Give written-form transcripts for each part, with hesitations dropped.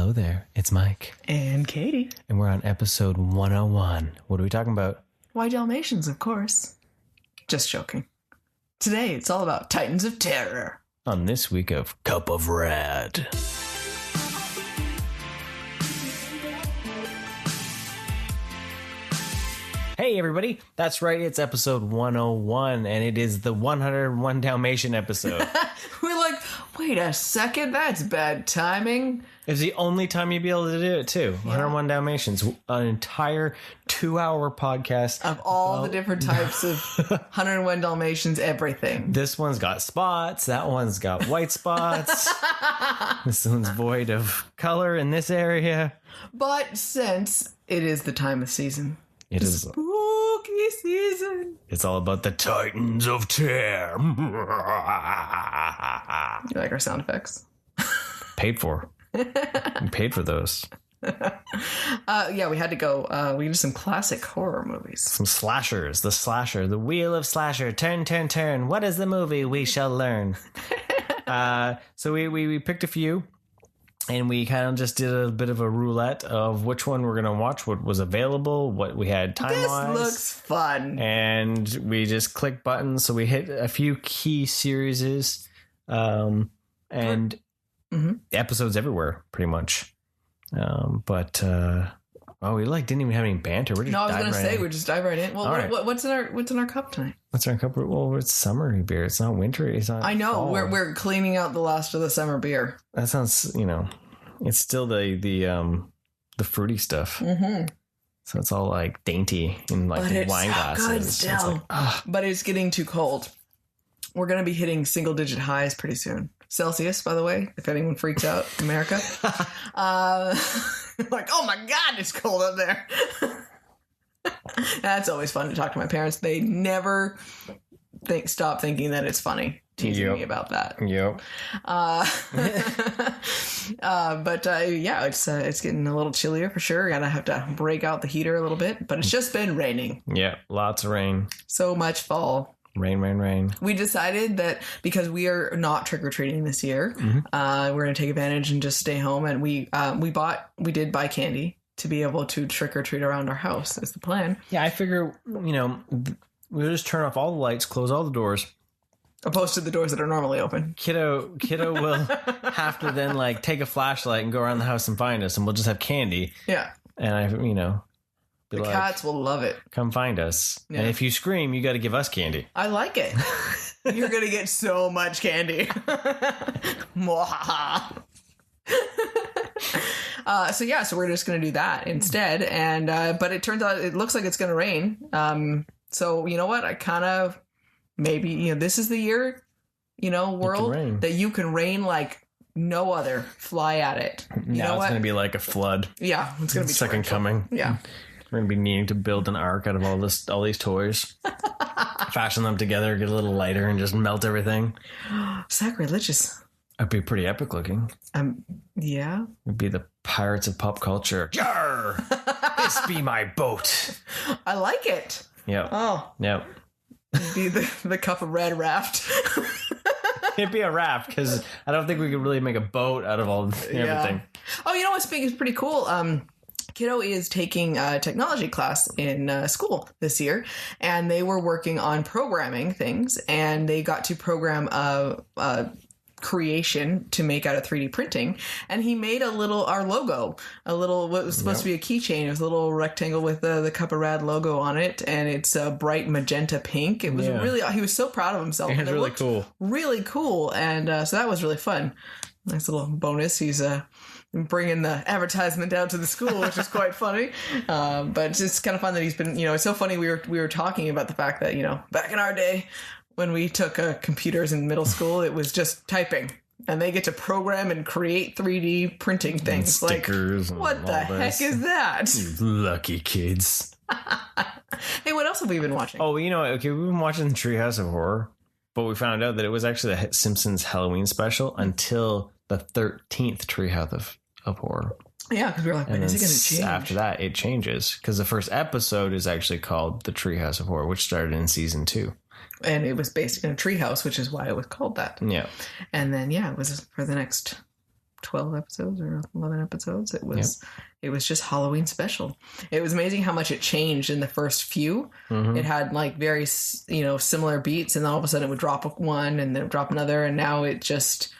Hello there, it's Mike. And Katie. And we're on episode 101. What are we talking about? Why Dalmatians, of course. Just joking. Today, it's all about Titans of Terror. On this week of Cup of Rad. Hey everybody, that's right, it's episode 101, and it is the 101 Dalmatian episode. We're like, wait a second, that's bad timing. It's the only time you'd be able to do it too. 101 Dalmatians, an entire 2-hour podcast. Of all the different types of 101 Dalmatians, everything. This one's got spots, that one's got white spots. This one's void of color in this area. But since it is the time of season. It is spooky season. It's all about the Titans of Terror. You like our sound effects? Paid for. We paid for those. Yeah, we had to go. We did some classic horror movies. Some slashers. The slasher. The wheel of slasher. Turn, turn, turn. What is the movie? We shall learn. So we picked a few. And we kind of just did a bit of a roulette of which one we're going to watch, what was available, what we had time-wise. This looks fun. And we just clicked buttons. So we hit a few key series and episodes everywhere, pretty much. We didn't even have any banter. We're just I was going to say, we just dive right in. Well, what's in our cup tonight? What's in our cup? Well, it's summery beer. It's not winter. It's not. I know. Fall. We're cleaning out the last of the summer beer. That sounds, it's still the fruity stuff. Mm-hmm. So it's all like dainty in like wine glasses. Good still. But it's getting too cold. We're going to be hitting single-digit highs pretty soon. Celsius, by the way, if anyone freaks out, America. Like, oh my God, it's cold up there. That's always fun to talk to my parents. They never stop thinking that it's funny, teasing me about that. Yep. It's getting a little chillier for sure. Gotta have to break out the heater a little bit, but it's just been raining. Yeah, lots of rain. So much fall. Rain. We decided that because we are not trick-or-treating this year, we're going to take advantage and just stay home. And we did buy candy to be able to trick-or-treat around our house is the plan. Yeah, I figure, we'll just turn off all the lights, close all the doors. Opposed to the doors that are normally open. Kiddo will have to then like take a flashlight and go around the house and find us, and we'll just have candy. Yeah. And the cats will love it. Come find us. Yeah. And if you scream, you got to give us candy. I like it. You're going to get so much candy. So we're just going to do that instead. And but it turns out it looks like it's going to rain. So you know what? I kind of maybe this is the year, world that you can rain like no other. Fly at it. You know it's going to be like a flood. Yeah, it's going to be second coming. Yeah. We're going to be needing to build an ark out of all these toys. Fashion them together, get a little lighter, and just melt everything. Sacrilegious. It'd be pretty epic looking. Yeah. It'd be the pirates of pop culture. Yarr! This be my boat. I like it. Yep. Oh. Yep. It'd be the Cup of Rad raft. It'd be a raft, because I don't think we could really make a boat out of everything. Yeah. Oh, you know what's pretty cool? Kiddo is taking a technology class in school this year, and they were working on programming things, and they got to program a creation to make out of 3D printing, and he made our logo, what was supposed to be a keychain. It was a little rectangle with the Cup of Rad logo on it, and it's a bright magenta pink. It was he was so proud of himself. It was really cool. Really cool, and so that was really fun. Nice little bonus. He's bringing the advertisement down to the school, which is quite funny. But it's just kind of fun that he's been, it's so funny. We were talking about the fact that, back in our day when we took computers in middle school, it was just typing, and they get to program and create 3D printing things. And stickers. Like, what the heck is that? You lucky kids. Hey, what else have we been watching? Oh, we've been watching Treehouse of Horror, but we found out that it was actually the Simpsons Halloween special until the 13th Treehouse of Horror. Yeah, because we were like, when is it going to change? After that, it changes, because the first episode is actually called The Treehouse of Horror, which started in season 2. And it was based in a treehouse, which is why it was called that. Yeah. And then, it was for the next 12 episodes or 11 episodes. It was just Halloween special. It was amazing how much it changed in the first few. It had like very, similar beats, and then all of a sudden it would drop one and then it would drop another, and now it just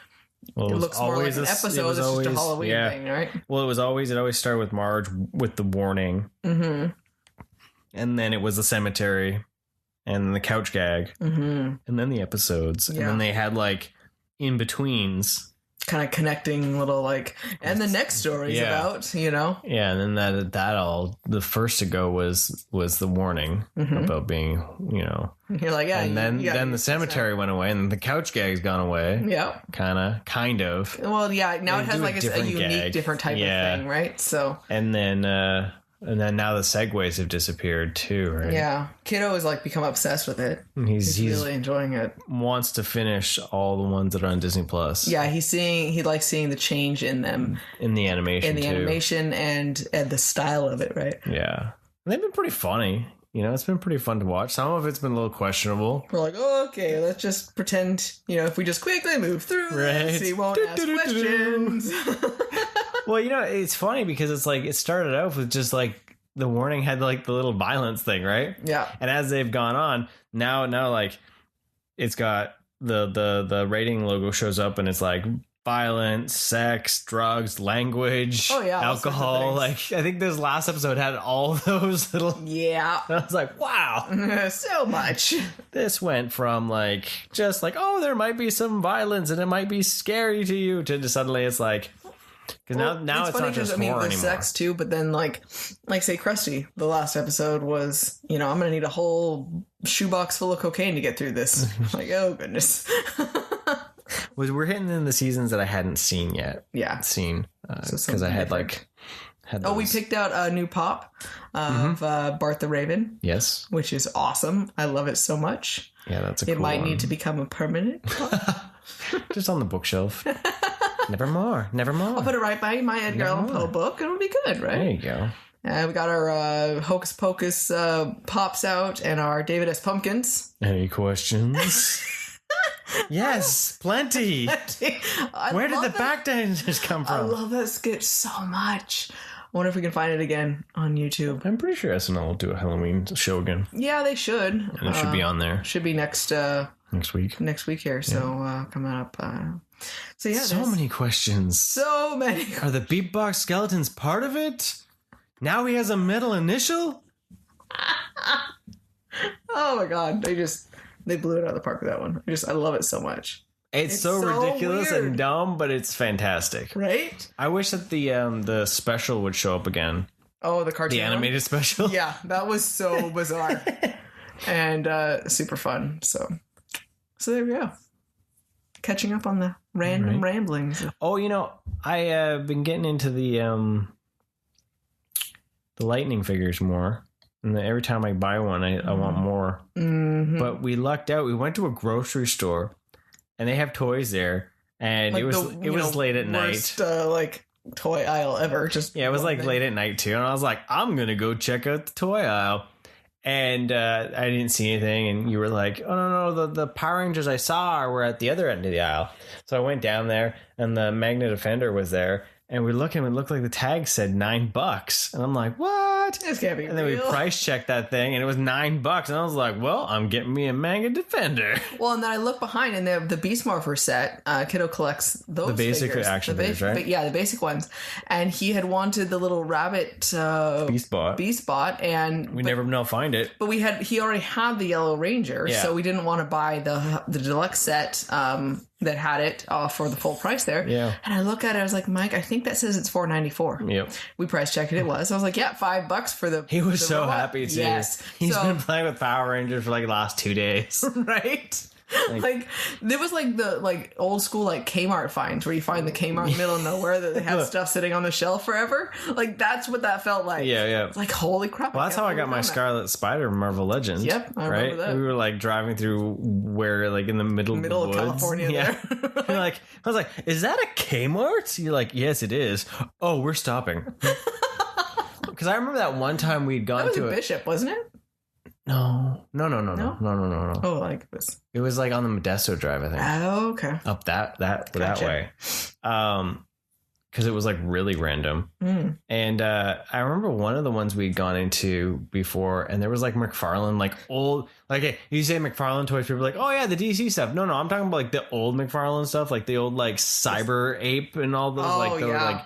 it looks more like an episode. It's just a Halloween thing, right? Well, it always started with Marge with the warning, and then it was the cemetery, and the couch gag, and then the episodes, and then they had like in betweens. Kind of connecting little like, and the next story is about, Yeah, and then the first to go was the warning about being, You're like, yeah. And then the cemetery went away, and the couch gag's gone away. Yeah. Kind of. Well, yeah, now it has like a unique, different type of thing, right? So. And then now the segues have disappeared too, right? Yeah. Kiddo has like become obsessed with it. He's really enjoying it. Wants to finish all the ones that are on Disney Plus. Yeah, he likes seeing the change in them. In the animation and the style of it, right? Yeah. And they've been pretty funny. It's been pretty fun to watch. Some of it's been a little questionable. We're like, okay, let's just pretend, if we just quickly move through this, he won't ask questions. Well, it's funny because it's like it started out with just like the warning had like the little violence thing, right? Yeah. And as they've gone on, now like it's got the rating logo shows up and it's like violence, sex, drugs, language, alcohol. Like I think this last episode had all those little. Yeah. And I was like, wow, so much. This went from like just like, oh, there might be some violence and it might be scary to you, to suddenly it's like. Because now it's not just horror anymore. Sex too, but then like say Krusty, the last episode was, I'm gonna need a whole shoebox full of cocaine to get through this. Like, oh goodness. We're hitting in the seasons that I hadn't seen yet. Yeah, because I had like. We picked out a new pop of Bart the Raven. Yes, which is awesome. I love it so much. Yeah, that's a cool one. It might need to become a permanent pop. Just on the bookshelf. Nevermore. I'll put it right by my Edgar Allan Poe book. It'll be good, right? There you go. We got our Hocus Pocus pops out and our David S. Pumpkins. Any questions? Yes, plenty. Where did the backdancers come from? I love that skit so much. I wonder if we can find it again on YouTube. I'm pretty sure SNL will do a Halloween show again. Yeah, they should. And it should be on there. Should be next week. Next week here. So coming up. So yeah, so many questions. So many. Are the beatbox skeletons part of it? Now he has a middle initial? Oh my god, they blew it out of the park with that one. I love it so much. It's so ridiculous weird. And dumb, but it's fantastic. Right? I wish that the special would show up again. Oh, the cartoon. The animated special? Yeah, that was so bizarre. And super fun. So there we go. Catching up on the random ramblings. Oh, I've been getting into the lightning figures more. And every time I buy one, I want more. Mm-hmm. But we lucked out. We went to a grocery store, and they have toys there. And like it was late at worst, night. Toy aisle ever. It was like late at night too. And I was like, I'm gonna go check out the toy aisle. And I didn't see anything, and you were like, oh, no, the Power Rangers I saw were at the other end of the aisle. So I went down there, and the Magna Defender was there, and we looked, and it looked like the tag said $9. And I'm like, what? This can't be real. And then we price checked that thing, and it was $9. And I was like, well, I'm getting me a Magna Defender. Well, and then I look behind, and the Beast Morpher set, Kiddo collects those the basic figures. Action figures, right? Yeah, the basic ones. And he had wanted the little rabbit Beastbot, and we never find it. But he already had the Yellow Ranger, so we didn't want to buy the deluxe set that had it for the full price there. Yeah. And I look at it, I was like, Mike, I think that says it's $4.94. Yep. We price checked it. It was. I was like, yeah, $5 for the. He was the so robot. happy too. Yes. He's been playing with Power Rangers for like the last 2 days. Right. Like there was like the old school Kmart finds where you find the Kmart in the middle of nowhere that they have stuff sitting on the shelf forever. Like that's what that felt like. Yeah. Like holy crap. Well, that's how I got my Scarlet Spider Marvel Legends. Yep, I remember that. We were driving through where in the middle of the woods. California. Yeah. There. I was like, is that a Kmart? You're like, yes, it is. Oh, we're stopping. Because I remember that one time we'd gone to Bishop, wasn't it? No. Oh, like this. It was on the Modesto Drive, I think. Oh, okay. Up that way. because it was like really random. And I remember one of the ones we'd gone into before, and there was like McFarlane, like old, like you say McFarlane toys, people are like, oh yeah, the DC stuff. No, I'm talking about like the old McFarlane stuff, like the old like Cyber Ape and all those like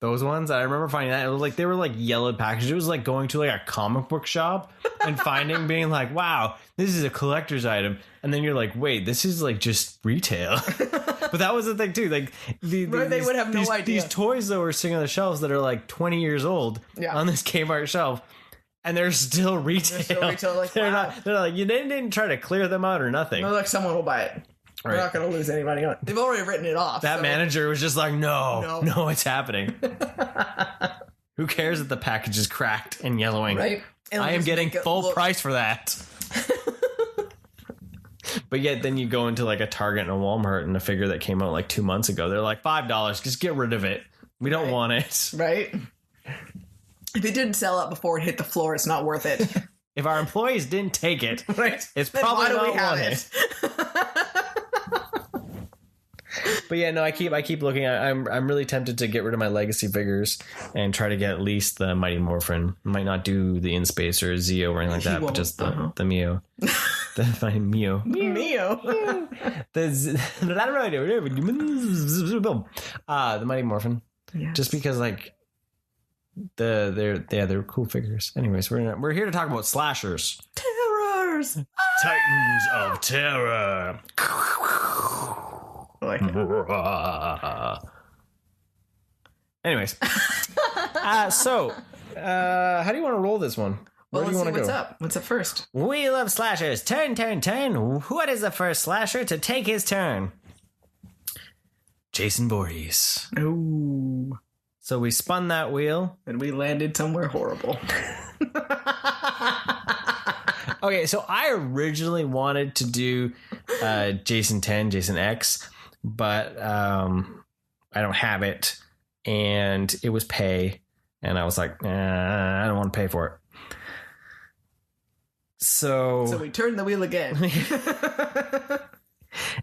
those ones. I remember finding that it was like they were like yellowed packaged. It was like going to like a comic book shop and being like, wow, this is a collector's item. And then you're like, wait, this is like just retail. But that was the thing too. Like they would have no idea. These toys though were sitting on the shelves that are like 20 years old on this Kmart shelf. And they're still retail. Like, they're not like, you didn't try to clear them out or nothing. No, like someone will buy it. We're not going to lose any money on it. They've already written it off. That manager was just like, no, it's happening. Who cares if the package is cracked and yellowing? Right. I am getting full price for that. But yet then you go into like a Target and a Walmart and a figure that came out like 2 months ago. They're like $5. Just get rid of it. We don't want it. Right. If it didn't sell out before it hit the floor, it's not worth it. If our employees didn't take it, it's then probably why do not we have it. But yeah, no, I keep looking. I'm really tempted to get rid of my legacy figures and try to get at least the Mighty Morphin. Might not do the In Space or Zeo or anything like that, but just the Mio. The Mighty Mio. The Mighty Morphin. Yes. Just because like they're cool figures. Anyways, we're here to talk about slashers. Terrors. Titans of Terror. I like it. Anyways, so how do you want to roll this one? Well, let's see what's up. What's up first? We love slashers. Turn. What is the first slasher to take his turn? Jason Voorhees. Ooh. So we spun that wheel. And we landed somewhere horrible. Okay, so I originally wanted to do Jason 10, Jason X, but I don't have it, and it was pay, and I was like, I don't want to pay for it. So we turned the wheel again.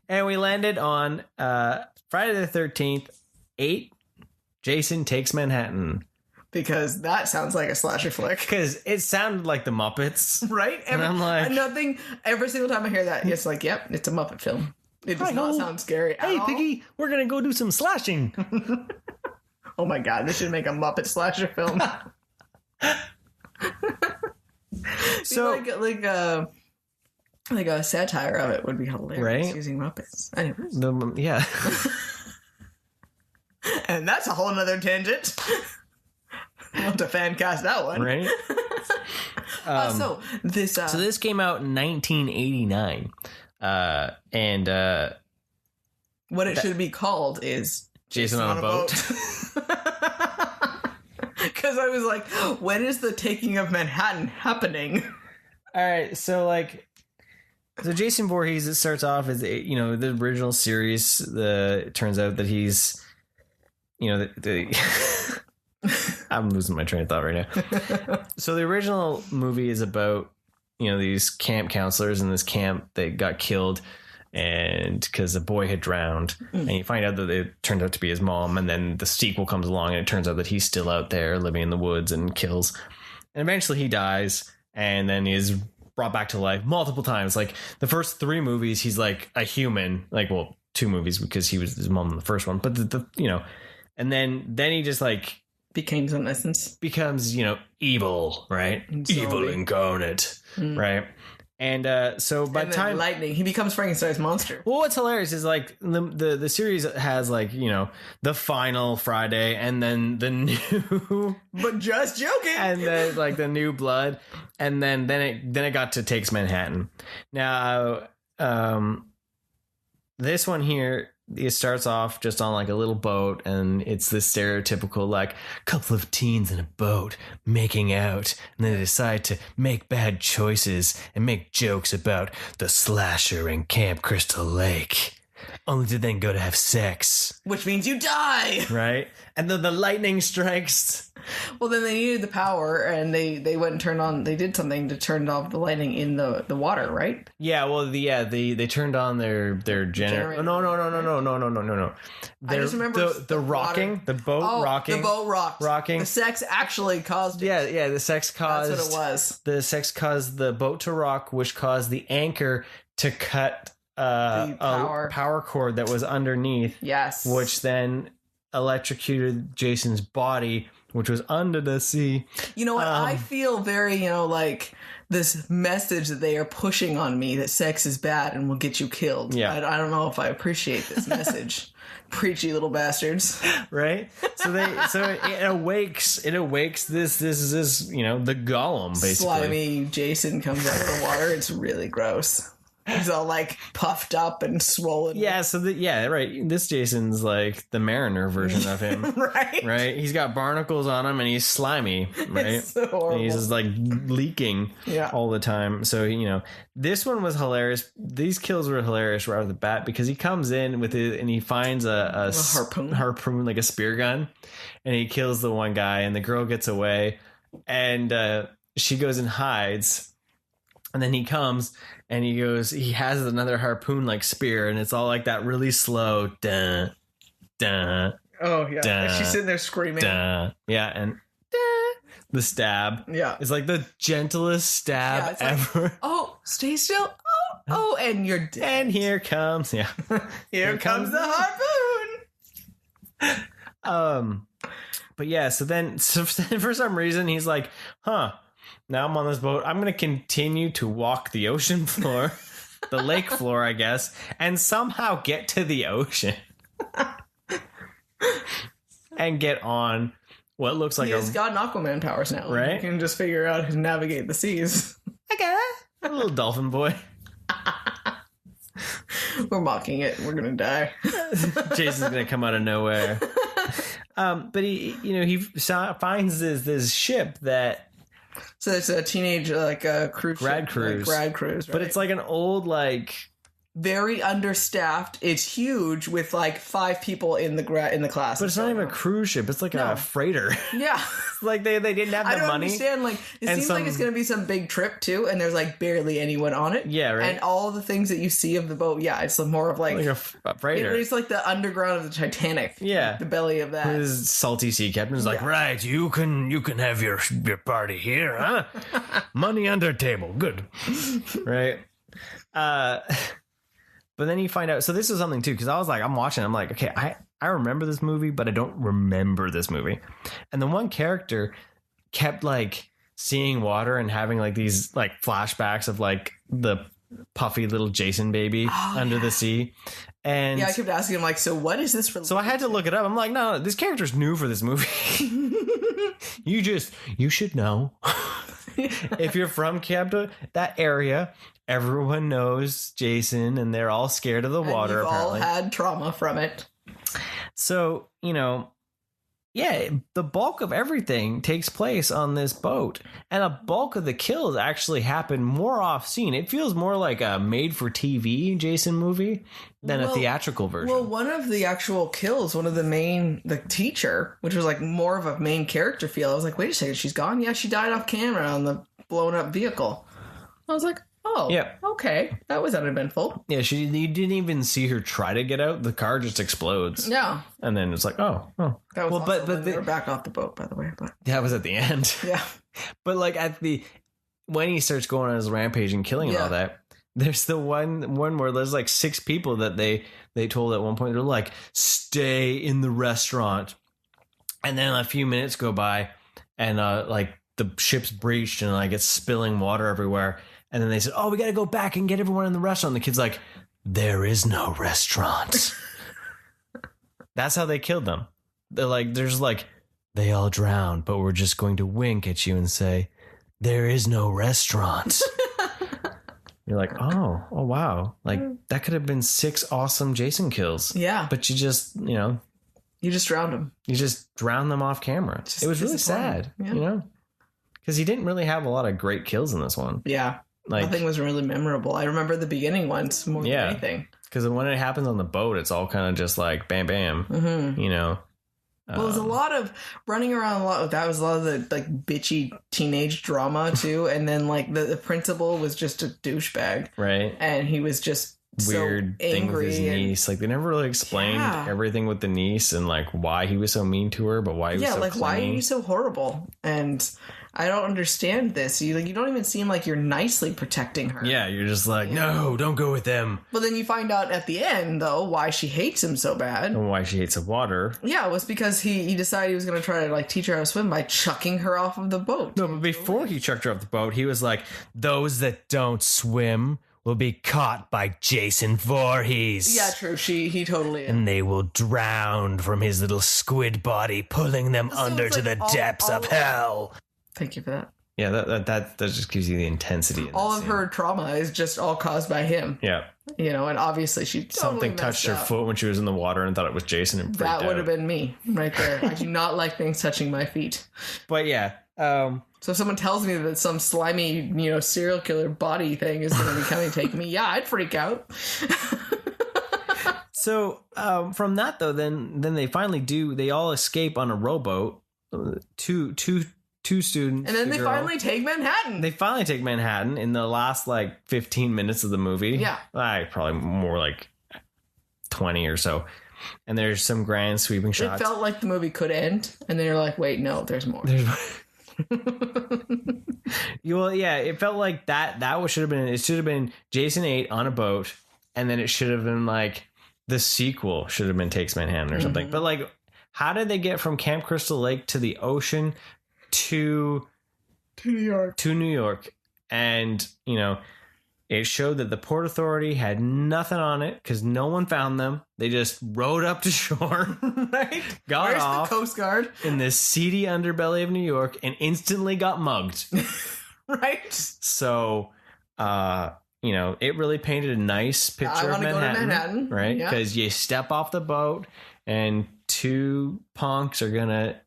And we landed on Friday the 13th, 8, Jason Takes Manhattan. Because that sounds like a slasher flick. Because it sounded like the Muppets. Right? And I'm like... Every single time I hear that, it's like, yep, it's a Muppet film. It does not sound scary at all. Hey, Piggy, we're going to go do some slashing. Oh my God, they should make a Muppet slasher film. So... Like a satire of it would be hilarious, right? Using Muppets. Anyways. Yeah. And that's a whole nother tangent. We'll have to fan cast that one. Right? So this came out in 1989. And what it should be called is Jason on a Boat. Because I was like, when is the taking of Manhattan happening? All right, so Jason Voorhees, it starts off as the original series. It turns out that he's I'm losing my train of thought right now. So the original movie is about these camp counselors in this camp that got killed, and because a boy had drowned, and you find out that it turned out to be his mom, and then the sequel comes along and it turns out that he's still out there living in the woods and kills, and eventually he dies, and then is brought back to life multiple times. Like the first 3 movies, he's like a human. 2 movies because he was his mom in the first one, but and then he just becomes in essence becomes evil, right? Evil incarnate, right? And so by the time lightning, he becomes Frankenstein's monster. Well, what's hilarious is the series has the final Friday, and then the new but just joking, and then the new blood, and then it got to Takes Manhattan. Now this one here, it starts off just on a little boat, and it's this stereotypical couple of teens in a boat making out, and then they decide to make bad choices and make jokes about the slasher in Camp Crystal Lake. only to then go to have sex. Which means you die. Right? And then the lightning strikes. Well, then they needed the power, and they went and turned on. They did something to turn off the lightning in the water, right? Yeah. Well, they turned on their generator. No. I just remember the rocking, the boat rocking. The boat rocking. The sex actually caused it. Yeah. The sex caused. That's what it was. The sex caused the boat to rock, which caused the anchor to cut a power cord that was underneath. Yes. Which then electrocuted Jason's body, which was under the sea. You know what? I feel very, like this message that they are pushing on me that sex is bad and will get you killed. Yeah. I don't know if I appreciate this message. Preachy little bastards. Right? So it awakes this, the golem, basically. Slimy Jason comes out of the water. It's really gross. He's all like puffed up and swollen. Yeah, right. This Jason's like the Mariner version of him. Right? He's got barnacles on him and he's slimy, right? It's so horrible. And he's just like leaking all the time. So, this one was hilarious. These kills were hilarious right off the bat because he comes in with it and he finds a harpoon, like a spear gun, and he kills the one guy and the girl gets away and she goes and hides. And then he comes and he has another harpoon like spear, and it's all like that really slow. Dun, dun, oh, yeah. Dun, she's sitting there screaming. Dun, yeah. And dun, the stab. Yeah. It's like the gentlest stab ever. Like, oh, stay still. Oh, and you're dead. And here comes, here comes the harpoon. But yeah, so for some reason he's like, now I'm on this boat. I'm going to continue to walk the ocean floor, the lake floor, I guess, and somehow get to the ocean and get on what looks like He's got Aquaman powers now. Right? He can just figure out how to navigate the seas. Okay. A little dolphin boy. We're mocking it. We're going to die. Jason's going to come out of nowhere. But he finds this ship that, so it's a teenage cruise grad ship, cruise, grad cruise, right? But it's like an old very understaffed. It's huge with like 5 people in the class. But it's not even a cruise ship. It's like a freighter. Yeah, like they didn't have the money. I don't understand. Like it seems like it's going to be some big trip too, and there's like barely anyone on it. Yeah, right. And all the things that you see of the boat, it's more of like a freighter. It's like the underground of the Titanic. Yeah, the belly of that. His salty sea captain's like, right, you can have your party here, huh? Money under table, good, right? But then you find out. So this is something too, because I was like, I'm watching. I'm like, okay, I remember this movie, but I don't remember this movie. And the one character kept like seeing water and having like these like flashbacks of like the puffy little Jason baby under the sea. And I kept asking him like, so what is this? So I had to look it up. I'm like, no, this character's new for this movie. You should know. If you're from that area, everyone knows Jason and they're all scared of the water. You've apparently all had trauma from it. So, the bulk of everything takes place on this boat, and a bulk of the kills actually happen more off scene. It feels more like a made for TV Jason movie than a theatrical version. Well, one of the actual kills, the teacher, which was like more of a main character feel. I was like, wait a second, she's gone? Yeah, she died off camera on the blown up vehicle. I was like, oh, yeah, okay, that was uneventful. Yeah, you didn't even see her try to get out. The car just explodes. Yeah, and then it's like, oh. That was but they were back off the boat, by the way. But that was at the end. Yeah, but like when he starts going on his rampage and killing and all that, there's the one where there's like 6 people that they told at one point. They're like, stay in the restaurant, and then a few minutes go by, and like the ship's breached and like it's spilling water everywhere. And then they said, oh, we got to go back and get everyone in the restaurant. The kid's like, there is no restaurant. That's how they killed them. They're like, they all drowned, but we're just going to wink at you and say, there is no restaurant. You're like, oh, wow. Like that could have been 6 awesome Jason kills. Yeah. But you just, you just drowned them. You just drowned them off camera. It was really sad, because he didn't really have a lot of great kills in this one. Yeah. Nothing was really memorable. I remember the beginning ones more than anything. Because when it happens on the boat, it's all kind of just like bam, bam. Mm-hmm. You know. Well, there's a lot of running around. That was a lot of the like bitchy teenage drama too. And then like the principal was just a douchebag, right? And he was just weird so thing with his angry niece. Like they never really explained everything with the niece and like why he was so mean to her, but why he was so like clingy. why are you so horrible? And I don't understand this. You don't even seem like you're nicely protecting her. Yeah, you're just like, no, don't go with them. But then you find out at the end, though, why she hates him so bad. And why she hates the water. Yeah, it was because he decided he was going to try to like teach her how to swim by chucking her off of the boat. No, but before he chucked her off the boat, he was like, those that don't swim will be caught by Jason Voorhees. Yeah, true. He totally is. And they will drown from his little squid body, pulling them under to the depths of hell. Thank you for that. Yeah, that just gives you the intensity. All of her trauma is just all caused by him. Yeah. You know, and obviously she totally something touched her foot when she was in the water and thought it was Jason and freaked That would out. have been me right there. I do not like things touching my feet. But yeah. So if someone tells me that some slimy, serial killer body thing is going to be coming to take me, yeah, I'd freak out. So from that though, then they finally they all escape on a rowboat. Two students. And then they finally take Manhattan. They finally take Manhattan in the last like 15 minutes of the movie. Yeah. Probably more like 20 or so. And there's some grand sweeping shots. It felt like the movie could end. And then you're like, wait, no, there's more. Well, yeah, it felt like that should have been Jason 8 on a boat. And then it should have been like the sequel should have been Takes Manhattan or something. But like, how did they get from Camp Crystal Lake to the ocean to New York? And it showed that the Port Authority had nothing on it because no one found them. They just rowed up to shore, right? Got Where's off the Coast Guard in this seedy underbelly of New York and instantly got mugged. Right? So it really painted a nice picture of Manhattan, go to Manhattan, right? Because you step off the boat and two punks are gonna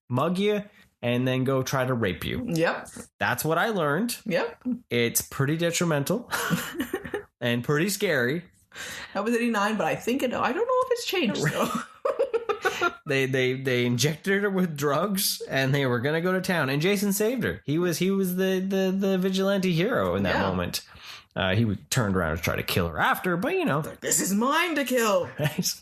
mug you and then go try to rape you. Yep. That's what I learned. Yep. It's pretty detrimental and pretty scary. That was 89, but I don't know if it's changed though. They injected her with drugs and they were gonna go to town, and Jason saved her. He was the vigilante hero in that moment. He turned around to try to kill her after, but this is mine to kill. Right?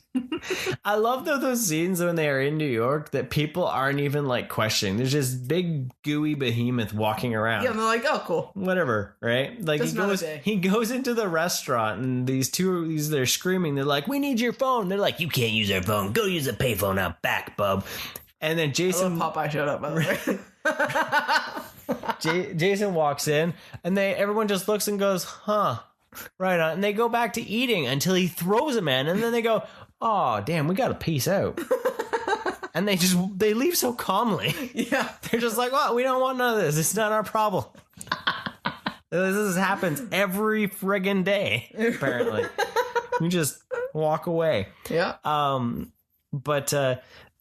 I love those scenes when they are in New York that people aren't even like questioning. There's just big gooey behemoth walking around. Yeah, and they're like, oh, cool. Whatever, right? Like he goes into the restaurant and they're screaming. They're like, we need your phone. They're like, you can't use our phone. Go use a payphone out back, bub. And then Jason Popeye showed up, by the way. Jason walks in and everyone just looks and goes, huh, right on. And they go back to eating until he throws a man, and then they go, oh damn, we gotta peace out. And they leave so calmly. Yeah. They're just like, well, we don't want none of this. It's not our problem. This happens every friggin' day, apparently. We just walk away. Yeah. But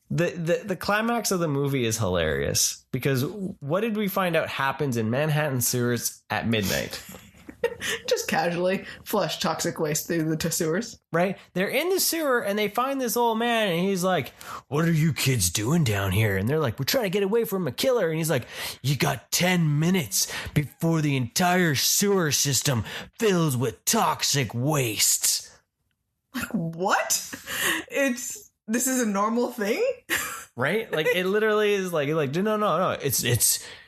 the climax of the movie is hilarious because what did we find out happens in Manhattan sewers at midnight? Just casually flush toxic waste through the sewers. Right? They're in the sewer and they find this old man and he's like, what are you kids doing down here? And they're like, we're trying to get away from a killer. And he's like, you got 10 minutes before the entire sewer system fills with toxic waste. Like, what? This is a normal thing? Right? Like, it literally is like no.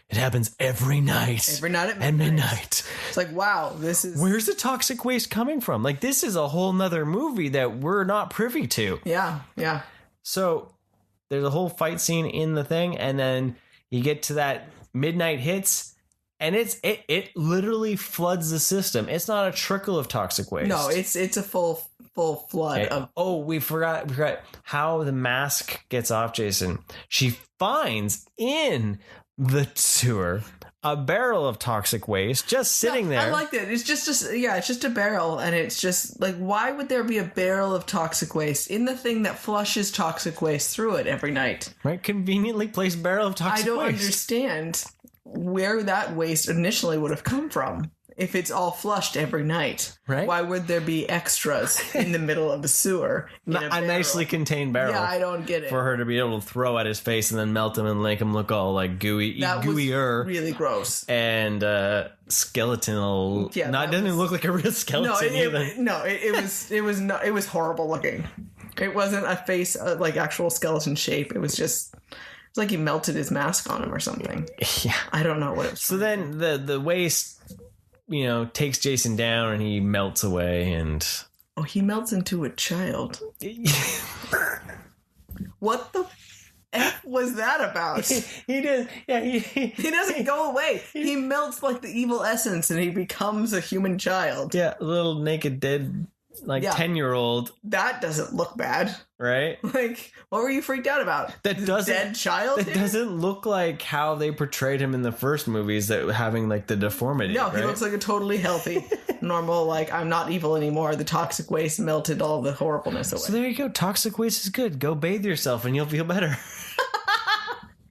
It happens every night. Every night at midnight. It's like, wow, this is... Where's the toxic waste coming from? Like, this is a whole nother movie that we're not privy to. Yeah. So, there's a whole fight scene in the thing, and then you get to that midnight hits, and it literally floods the system. It's not a trickle of toxic waste. No, it's a full flood of... Oh, we forgot how the mask gets off Jason. She finds in the sewer a barrel of toxic waste just sitting there. I like that. It's just a barrel, and it's just like, why would there be a barrel of toxic waste in the thing that flushes toxic waste through it every night? Right, conveniently placed barrel of toxic waste. I don't understand where that waste initially would have come from. if it's all flushed every night, right? Why would there be extras in the middle of the sewer? A nicely contained barrel. Yeah, I don't get it. For her to be able to throw at his face and then melt him and make him look all like gooey, gooier. Really gross. And skeletal. Yeah, it doesn't even look like a real skeleton either. It was horrible looking. It wasn't a face like actual skeleton shape. It was just. It's like he melted his mask on him or something. Yeah. I don't know what it was. So then the waste, takes Jason down and he melts away and... Oh, he melts into a child. What the F was that about? He does. Yeah, he doesn't go away. He melts like the evil essence and he becomes a human child. Yeah, a little naked dead... 10-year-old. That doesn't look bad. Right? Like, what were you freaked out about? Dead child? That doesn't look like how they portrayed him in the first movies, that having like the deformity. No, he looks like a totally healthy, normal, like, I'm not evil anymore. The toxic waste melted all the horribleness away. So there you go. Toxic waste is good. Go bathe yourself and you'll feel better.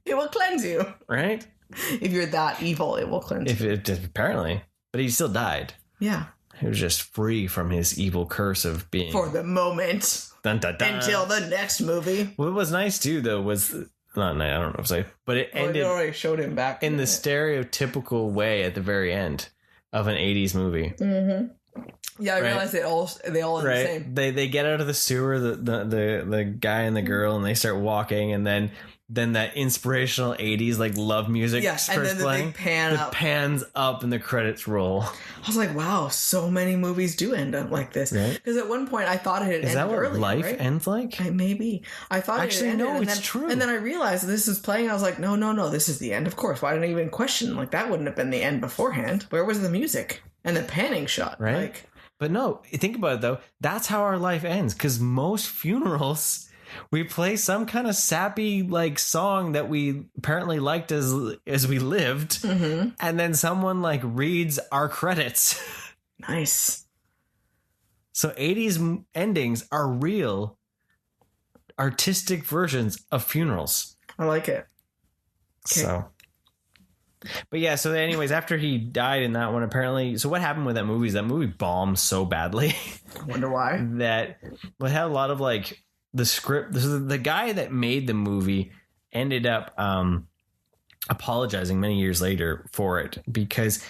It will cleanse you. Right? If you're that evil, it will cleanse you. Apparently. But he still died. Yeah. He was just free from his evil curse of being... For the moment. Dun, dun, dun. Until the next movie. What was nice, too, though, was... Not nice, I don't know if I... But it ended... They already showed him back. In the stereotypical way at the very end of an 80s movie. Mm-hmm. Yeah, I realized they all are the same. They get out of the sewer, the guy and the girl, and they start walking, and then that inspirational 80s like love music starts and then playing. Big pan up. Pans up and the credits roll. I was like, wow, so many movies do end up like this. Because at one point I thought it had ended Is that what earlier, life ends like? Maybe. I thought actually, it ended, no, it's true. And then I realized this is playing. I was like, no, this is the end, of course. Why didn't I even question? Like, that wouldn't have been the end beforehand. Where was the music? And the panning shot. Right. Like, but no, think about it, though. That's how our life ends. Because most funerals... We play some kind of sappy like song that we apparently liked as we lived, and then someone like reads our credits. Nice. So 80s endings are real artistic versions of funerals. I like it. Okay. So, but yeah. So anyways, after he died in that one, apparently. So what happened with that movie is that movie bombed so badly. I wonder why. That it had a lot of like. The script, the guy that made the movie ended up apologizing many years later for it because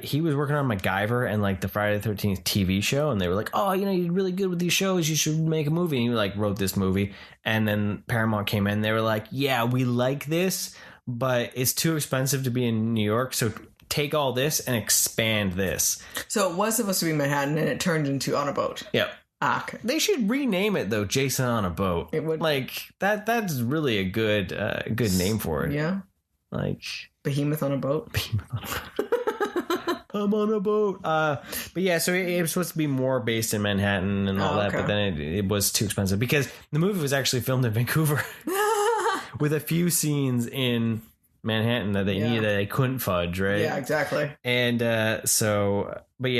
he was working on MacGyver and like the Friday the 13th TV show. And they were like, oh, you're really good with these shows. You should make a movie. And he like wrote this movie. And then Paramount came in. They were like, yeah, we like this, but it's too expensive to be in New York. So take all this and expand this. So it was supposed to be Manhattan and it turned into On a Boat. Yep. Okay. They should rename it though. Jason on a Boat. It would like that. That's really a good name for it. Yeah. Like Behemoth on a Boat. I'm on a boat. But yeah, so it was supposed to be more based in Manhattan and all that, but then it was too expensive because the movie was actually filmed in Vancouver with a few scenes in Manhattan that they needed that they couldn't fudge, right? Yeah, exactly. And so they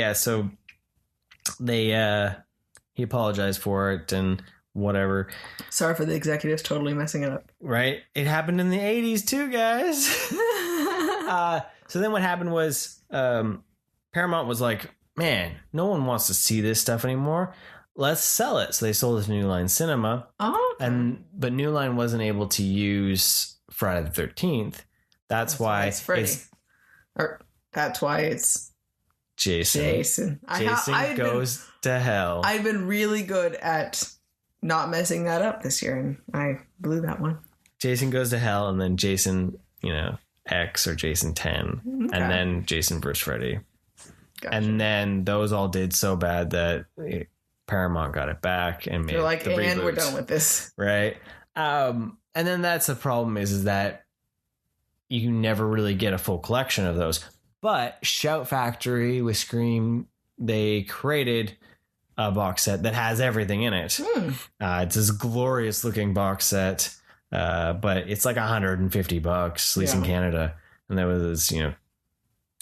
he apologized for it and whatever. Sorry for the executives totally messing it up. Right? It happened in the 80s too, guys. So then what happened was Paramount was like, man, no one wants to see this stuff anymore. Let's sell it. So they sold it to New Line Cinema. Oh, okay. But New Line wasn't able to use Friday the 13th. That's why it's Freddy. That's why it's Jason. Jason Goes to hell. I've been really good at not messing that up this year, and I blew that one. Jason Goes to Hell, and then Jason, X or Jason 10, and then Jason vs. Freddy. Gotcha. And then those all did so bad that Paramount got it back and made. They're like, the and we're done with this, right? And then that's the problem is that you never really get a full collection of those. But Shout Factory with Scream, they created a box set that has everything in it. It's this glorious looking box set, but it's like $150, at least in Canada. And there was,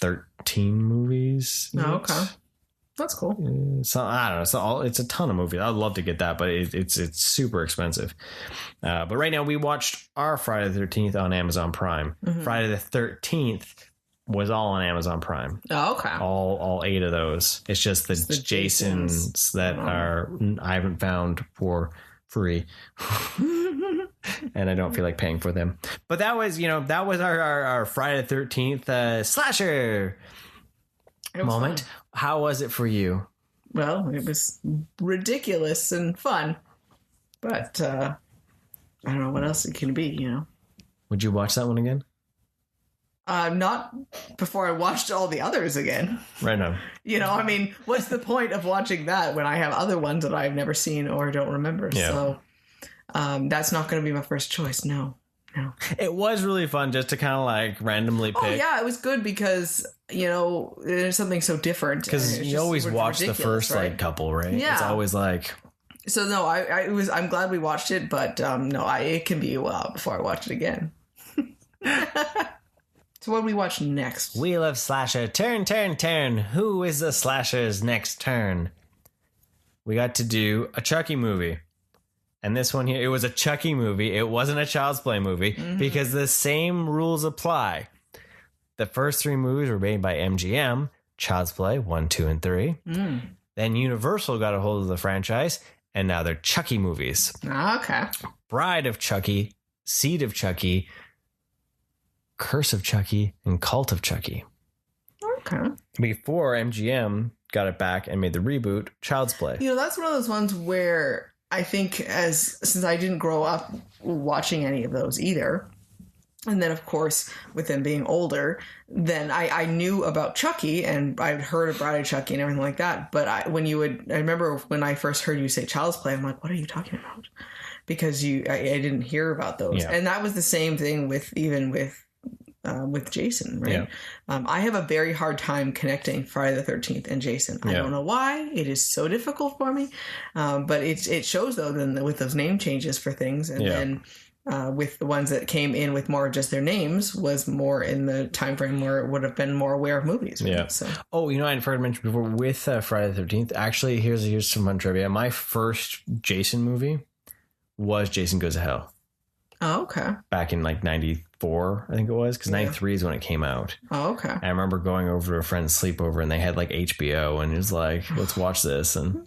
13 movies. Oh, okay. That's cool. So I don't know. It's a ton of movies. I'd love to get that, but it's super expensive. But right now we watched our Friday the 13th on Amazon Prime. Mm-hmm. Friday the 13th was all on Amazon Prime. Oh, okay. All 8 of those. It's just the Jasons that I haven't found for free. And I don't feel like paying for them. But that was, our Friday the 13th slasher moment. Fun. How was it for you? Well, it was ridiculous and fun. But I don't know what else it can be, Would you watch that one again? Not before I watched all the others again. Right now. What's the point of watching that when I have other ones that I've never seen or don't remember? Yeah. So that's not going to be my first choice. No. It was really fun just to kind of like randomly pick. Oh, yeah, it was good because, there's something so different. Because you always watch the first couple, right? Yeah. It's always like... So, no, I'm glad we watched it, but it can be a while before I watch it again. So what do we watch next? Wheel of Slasher. Turn, turn, turn. Who is the slasher's next turn? We got to do a Chucky movie. And this one here, it was a Chucky movie. It wasn't a Child's Play movie because the same rules apply. The first 3 movies were made by MGM. Child's Play 1, 2, and 3. Then Universal got a hold of the franchise, and now they're Chucky movies. Okay. Bride of Chucky, Seed of Chucky, Curse of Chucky, and Cult of Chucky. Okay. Before MGM got it back and made the reboot, Child's Play. That's one of those ones where I think since I didn't grow up watching any of those either, and then of course with them being older, then I knew about Chucky and I'd heard of Bride of Chucky and everything like that. But I remember when I first heard you say Child's Play, I'm like, what are you talking about? Because I didn't hear about those, and that was the same thing with Jason, right? Yeah. I have a very hard time connecting Friday the 13th and Jason. I don't know why. It is so difficult for me. But it shows, though, then with those name changes for things. And then with the ones that came in with more of just their names was more in the time frame where it would have been more aware of movies. Right? Yeah. So. Oh, I'd heard mentioned before with Friday the 13th. Actually, here's some fun trivia. My first Jason movie was Jason Goes to Hell. Oh, okay. Back in 94, I think it was, because 93 is when it came out. Oh, okay. I remember going over to a friend's sleepover and they had HBO and it was like, let's watch this. And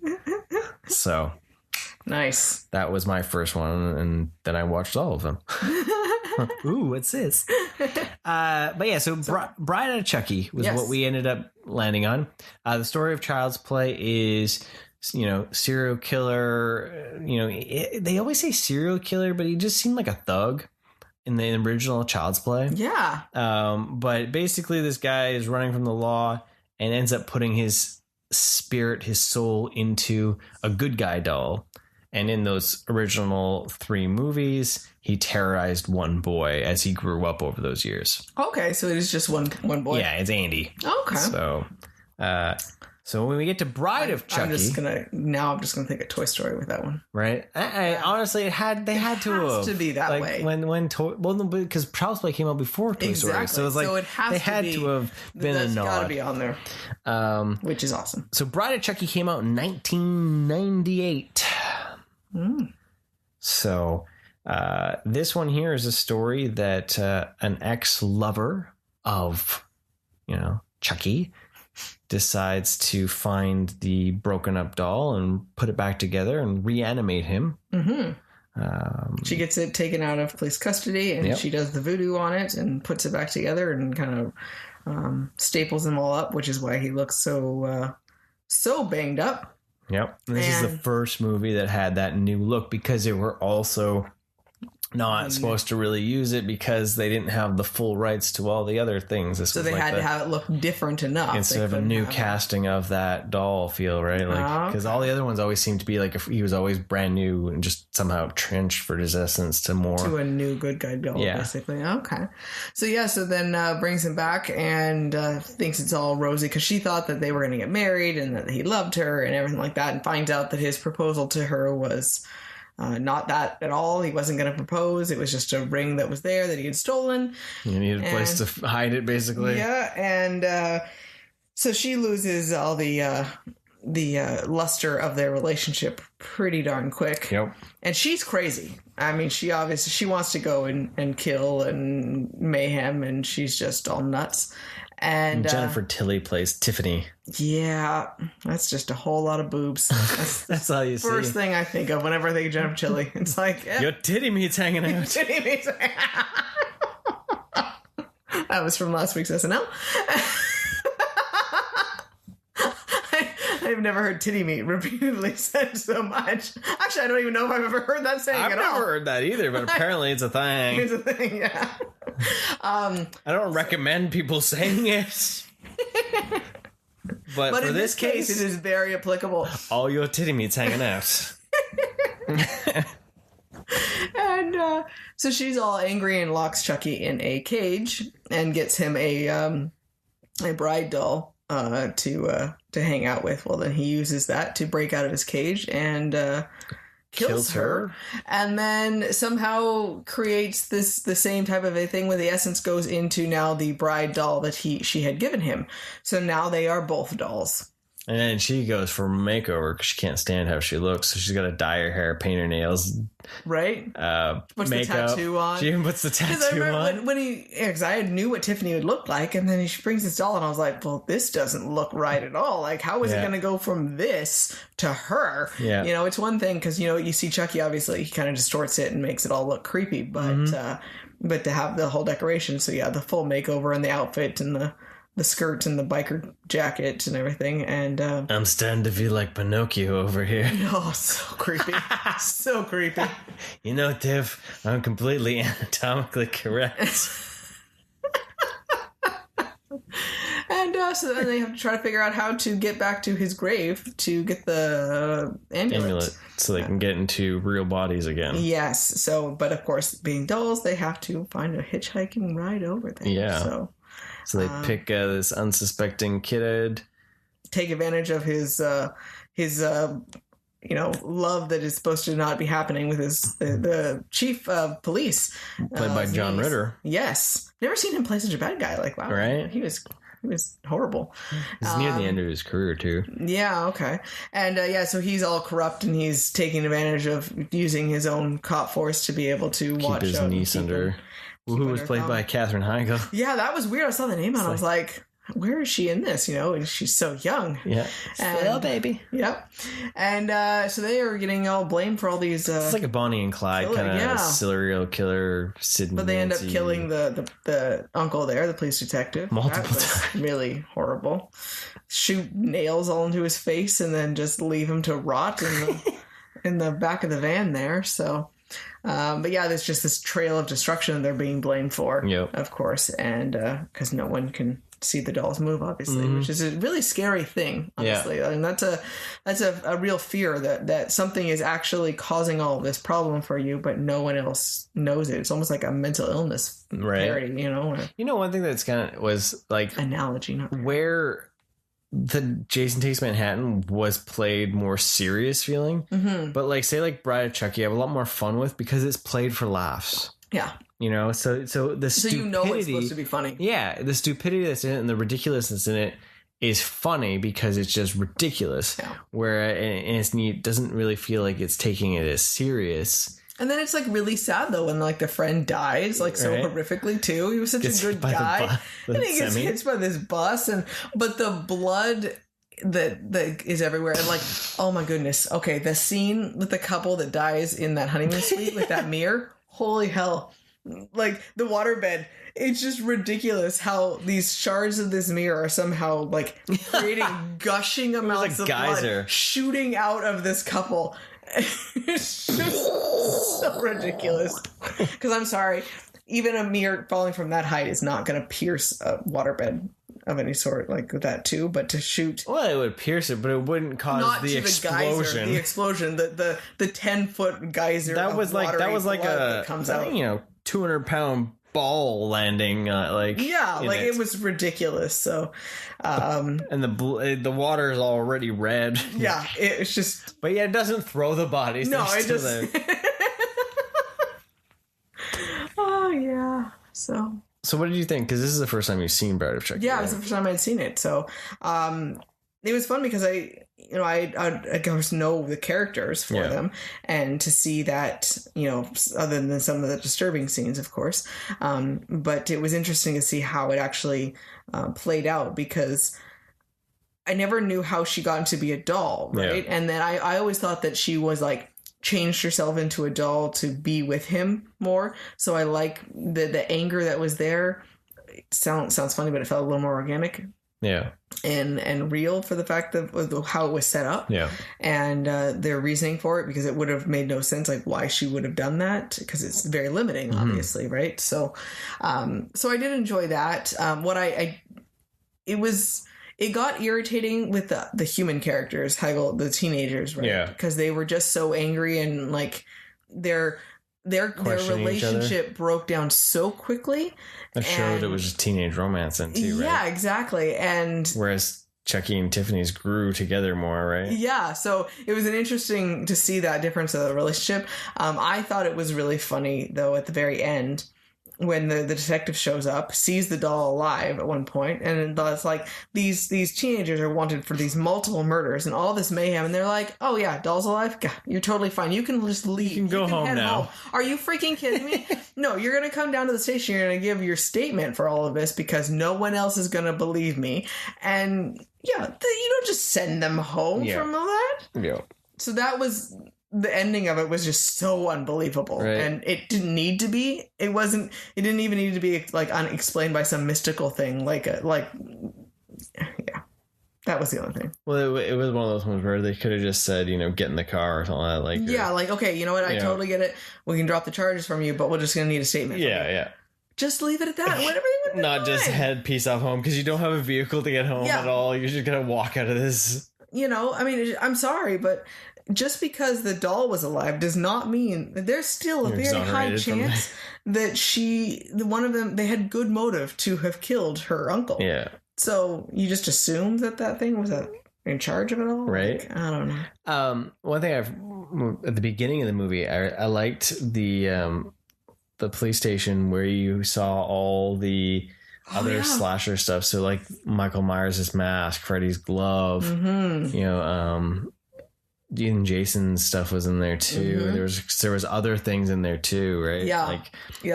so nice. That was my first one. And then I watched all of them. Ooh, what's this? But yeah, so Bride of Chucky was what we ended up landing on. The story of Child's Play is... serial killer, they always say serial killer, but he just seemed like a thug in the original Child's Play. Yeah. But basically this guy is running from the law and ends up putting his spirit, his soul into a good guy doll. And in those original 3 movies, he terrorized one boy as he grew up over those years. Okay. So it is just one boy. Yeah. It's Andy. Okay. So when we get to Bride of Chucky, I'm just gonna think of Toy Story with that one, right? I honestly they had to have to be that way because Child's Play came out before Toy Story, so it's like they had to have been a nod. Got to be on there, which is awesome. So Bride of Chucky came out in 1998. So this one here is a story that an ex-lover of Chucky decides to find the broken up doll and put it back together and reanimate him. She gets it taken out of police custody and she does the voodoo on it and puts it back together and kind of staples them all up, which is why he looks so banged up. Yep. And this is the first movie that had that new look because they were also not supposed to really use it because they didn't have the full rights to all the other things. So they had to have it look different enough. Instead of a new casting of that doll feel, right? Because all the other ones always seemed to be like he was always brand new and just somehow transferred his essence to a new good guy doll, basically. Okay. So then brings him back and thinks it's all rosy because she thought that they were going to get married and that he loved her and everything like that, and finds out that his proposal to her was... not that at all. He wasn't going to propose. It was just a ring that was there that he had stolen. You needed a place to hide it, basically. Yeah, and so she loses all the luster of their relationship pretty darn quick. Yep. And she's crazy. I mean, she wants to go and kill and mayhem, and she's just all nuts. And Jennifer Tilly plays Tiffany. Yeah, that's just a whole lot of boobs. That's all you see. First thing I think of whenever I think of Jennifer Tilly. It's like... Your titty meat's hanging out. Titty meat's That was from last week's SNL. I've never heard titty meat repeatedly said so much. Actually, I don't even know if I've ever heard that saying I've at never all. heard that either, but apparently it's a thing. It's a thing, yeah. I don't recommend people saying it. But for in this case, it is very applicable. All your titty meat's hanging out. And so she's all angry and locks Chucky in a cage and gets him a bride doll to hang out with. Well, then he uses that to break out of his cage and kills her, and then somehow creates the same type of a thing where the essence goes into now the bride doll that she had given him. So now they are both dolls. And then she goes for a makeover because she can't stand how she looks. So she's got to dye her hair, paint her nails. Right? Puts makeup. the tattoo on. She even puts the tattoo on. When because I knew what Tiffany would look like, and then she brings this doll, and I was like, well, this doesn't look right at all. Like, how is it going to go from this to her? Yeah. You know, it's one thing because, you know, you see Chucky, obviously, he kind of distorts it and makes it all look creepy, but to have the whole decoration, so yeah, the full makeover and the outfit and the skirt and the biker jacket and everything, and I'm starting to feel like Pinocchio over here. Oh, so creepy. So creepy. You know, Tiff, I'm completely anatomically correct. And so then they have to try to figure out how to get back to his grave to get the amulet. So they can get into real bodies again. Yes. So, but of course, being dolls, they have to find a hitchhiking ride over there. Yeah. So they pick this unsuspecting kid. Take advantage of his love that is supposed to not be happening with the chief of police. Played by John Ritter. Yes. Never seen him play such a bad guy. Like, wow. Right? He was horrible. He's near the end of his career, too. Yeah, okay. And, so he's all corrupt, and he's taking advantage of using his own cop force to be able to watch his niece under... Who was played by Katherine Heigl. Yeah, that was weird. I saw the name and I was like, where is she in this? You know, and she's so young. Yeah. Little baby. Yep. And so they are getting all blamed for all these... it's like a Bonnie and Clyde kind of serial killer. Sid but they end up killing the uncle there, the police detective. Multiple times. Really horrible. Shoot nails all into his face and then just leave him to rot in the back of the van there. So... but yeah, there's just this trail of destruction they're being blamed for, of course, and because no one can see the dolls move, obviously, which is a really scary thing, honestly. Yeah. I mean, that's a real fear that something is actually causing all of this problem for you, but no one else knows it. It's almost like a mental illness parody, you know? One thing that's kind of was like analogy, not where the Jason Takes Manhattan was played more serious feeling, but like say like Bride of Chucky, I have a lot more fun with because it's played for laughs. Yeah, you know, so the stupidity, you know it's supposed to be funny. Yeah, the stupidity that's in it and the ridiculousness in it is funny because it's just ridiculous. Yeah. Where and it's neat, doesn't really feel like it's taking it as serious. And then it's like really sad though when like the friend dies like so horrifically too. He was such a good guy, and he gets hit by this bus, but the blood that is everywhere, and like, oh my goodness. Okay, the scene with the couple that dies in that honeymoon suite with that mirror. Holy hell! Like the waterbed. It's just ridiculous how these shards of this mirror are somehow like creating gushing amounts of blood shooting out of this couple. It's just so ridiculous. Because I'm sorry, even a mirror falling from that height is not going to pierce a waterbed of any sort like that too. But to shoot, well, it would pierce it, but it wouldn't cause the explosion. The explosion, the 10-foot geyser. That was like a comes out. 200-pound ball landing. It was ridiculous. So, and the water is already red. Yeah, it's just. But yeah, it doesn't throw the bodies. No, it just. Oh yeah. So what did you think? Because this is the first time you've seen Bride of Chucky. Yeah, it was the first time I'd seen it. So, it was fun because I of course know the characters for them, and to see that, other than some of the disturbing scenes, of course, but it was interesting to see how it actually played out, because I never knew how she got to be a doll, right? And then I always thought that she was like changed herself into a doll to be with him more. So I like the anger that was there. It sounds funny, but it felt a little more organic. Yeah. And real, for the fact of how it was set up. Yeah. And their reasoning for it, because it would have made no sense, like why she would have done that, because it's very limiting, obviously, right? So so I did enjoy that. It got irritating with the human characters, Hegel, the teenagers, right? Yeah. Because they were just so angry, and like their relationship broke down so quickly. That showed it was just teenage romance then too, right? Yeah, exactly. And whereas Chucky and Tiffany's grew together more, right? Yeah, so it was interesting to see that difference of the relationship. I thought it was really funny, though, at the very end, when the detective shows up, sees the doll alive at one point, and it's like these teenagers are wanted for these multiple murders and all this mayhem, and they're like, oh yeah, doll's alive? God, you're totally fine. You can just leave. You can go home now. Home. Are you freaking kidding me? No, you're going to come down to the station, you're going to give your statement for all of this, because no one else is going to believe me. And yeah, you don't just send them home from all that. Yeah. So that was... The ending of it was just so unbelievable, right. And it didn't need to be. It didn't even need to be like unexplained by some mystical thing. Yeah, that was the only thing. Well, it was one of those ones where they could have just said, get in the car or something like that. Yeah, like, okay, you know what? I totally get it. We can drop the charges from you, but we're just going to need a statement. Yeah. Just leave it at that. Whatever you would. Not just head peace off home, because you don't have a vehicle to get home at all. You're just going to walk out of this. I mean, I'm sorry, but just because the doll was alive does not mean that there's still a very high chance that one of them, they had good motive to have killed her uncle. Yeah. So you just assume that thing was in charge of it all? Right. Like, I don't know. One thing at the beginning of the movie, I liked the police station where you saw all the other slasher stuff. So like Michael Myers' mask, Freddy's glove, even Jason's stuff was in there too. There was other things in there too, right? Yeah,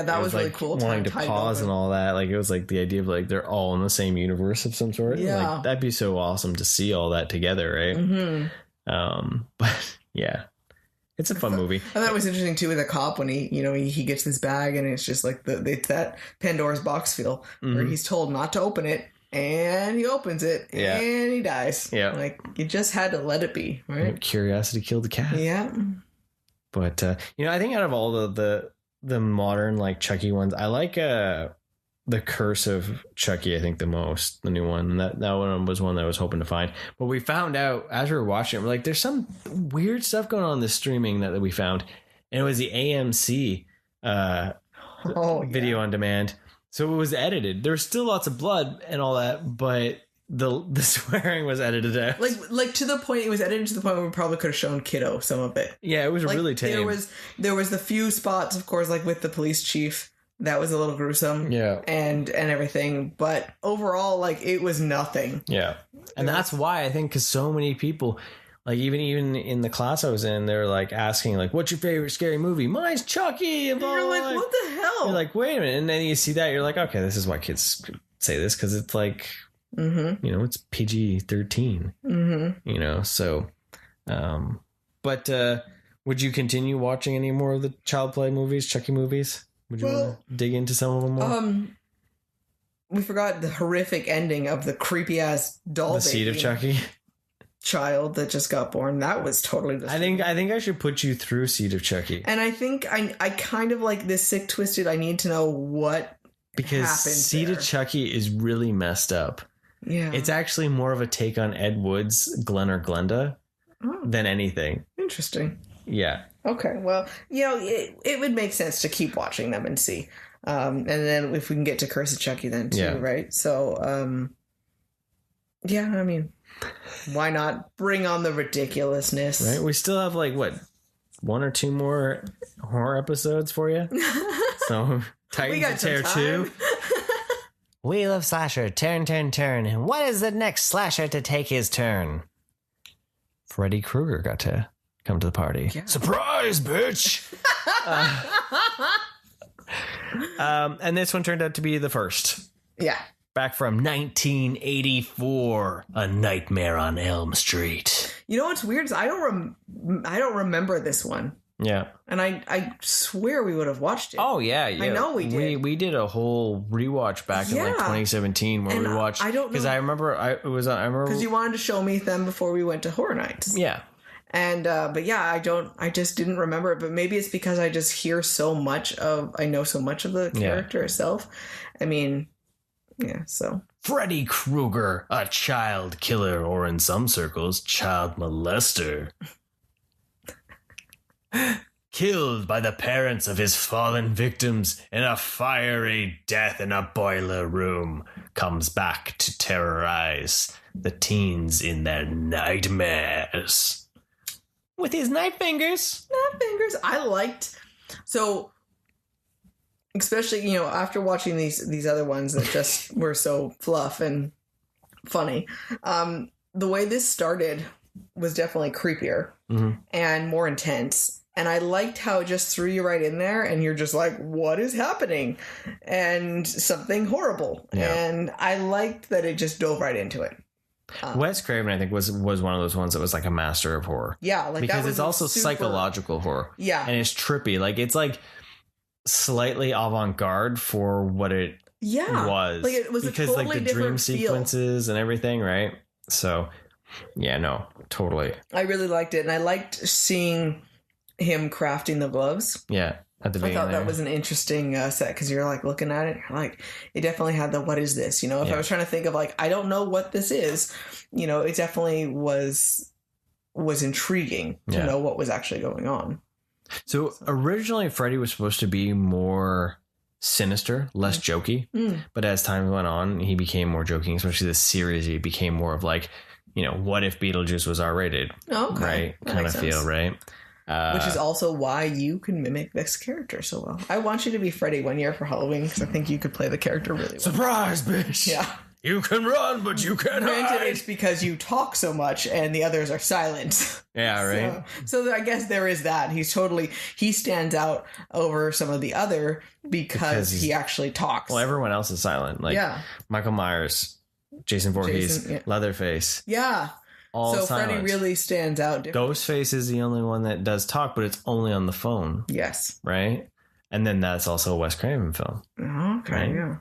that was really cool. Wanting to pause and all that, like it was like the idea of like they're all in the same universe of some sort. Yeah, like, that'd be so awesome to see all that together, right? But yeah, it's a fun movie. I thought it was interesting too with a cop when he gets this bag and it's just like it's that Pandora's box feel where he's told not to open it. And he opens it, and he dies. Yeah, like you just had to let it be, right? Curiosity killed the cat. Yeah, but I think out of all the modern like Chucky ones, I like the Curse of Chucky. I think the most, the new one. That one was one that I was hoping to find, but we found out as we were watching it, we're like, there's some weird stuff going on in the streaming that we found, and it was the AMC video on demand. So it was edited. There's still lots of blood and all that, but the swearing was edited out. Like to the point, it was edited to the point where we probably could have shown Kiddo some of it. Yeah, it was really tame. There was the few spots, of course, like with the police chief. That was a little gruesome. Yeah. And everything. But overall, like, it was nothing. Yeah. And that's why I think, because so many people... Like, even in the class I was in, they were, like, asking, like, what's your favorite scary movie? Mine's Chucky! And you're like, what the hell? You're like, wait a minute. And then you see that, you're like, okay, this is why kids say this, because it's, like, it's PG-13. So... But would you continue watching any more of the Child Play movies, Chucky movies? Would you want to dig into some of them more? We forgot the horrific ending of the creepy-ass doll The Seed of Chucky? Child that just got born. That was totally disturbing. I think I should put you through Seed of Chucky. And I think I kind of like this sick twisted. I need to know what because happened Seed there. of Chucky is really messed up. Yeah. It's actually more of a take on Ed Wood's Glenn or Glenda than anything. Interesting. Yeah. Okay. Well, it would make sense to keep watching them and see. And then if we can get to Curse of Chucky then too, right? So, yeah, I mean, why not bring on the ridiculousness? Right. We still have like one or two more horror episodes for you. So Titans of Terror 2. Wheel of slasher, turn, turn, turn. And what is the next slasher to take his turn? Freddy Krueger got to come to the party. Yeah. Surprise, bitch! And this one turned out to be the first. Yeah. Back from 1984, A Nightmare on Elm Street. You know what's weird is I don't remember this one. Yeah. And I swear we would have watched it. Oh, yeah. I know we did. We did a whole rewatch back in like 2017 where we watched. I don't know. Because I remember because you wanted to show me them before we went to horror nights. Yeah. And but yeah, I just didn't remember it. But maybe it's because I just hear so much I know so much of the character itself. I mean, yeah, so. Freddy Krueger, a child killer, or in some circles, child molester. Killed by the parents of his fallen victims in a fiery death in a boiler room, comes back to terrorize the teens in their nightmares. With his knife fingers. I liked. So, especially, after watching these other ones that just were so fluff and funny, the way this started was definitely creepier and more intense. And I liked how it just threw you right in there and you're just like, what is happening? And something horrible. Yeah. And I liked that it just dove right into it. Wes Craven, I think, was one of those ones that was like a master of horror. Yeah, like because that was it's also psychological horror. Yeah. And it's trippy. Like, it's like slightly avant-garde for what it was. Like, it was because a totally like the dream sequences and everything, right? So, yeah, no, totally. I really liked it. And I liked seeing him crafting the gloves. Yeah. At the beginning, I thought that was an interesting set because you're like looking at it, you're like, it definitely had the what is this? If I was trying to think of like, I don't know what this is, it definitely was intriguing to know what was actually going on. So originally Freddy was supposed to be more sinister, less jokey, but as time went on, he became more joking, especially this series. He became more of like, what if Beetlejuice was R-rated? Oh, okay. Right? Kind of feel, right? Which is also why you can mimic this character so well. I want you to be Freddy one year for Halloween because I think you could play the character really well. Surprise, bitch! Yeah. You can run, but you can't Granted, hide. it's because you talk so much and the others are silent. Yeah, right? So I guess there is that. He stands out over some of the other because he actually talks. Well, everyone else is silent. Like Michael Myers, Jason Voorhees, Leatherface. Yeah. So Freddy really stands out. Ghostface is the only one that does talk, but it's only on the phone. Yes. Right? And then that's also a Wes Craven film. Okay, right? Yeah.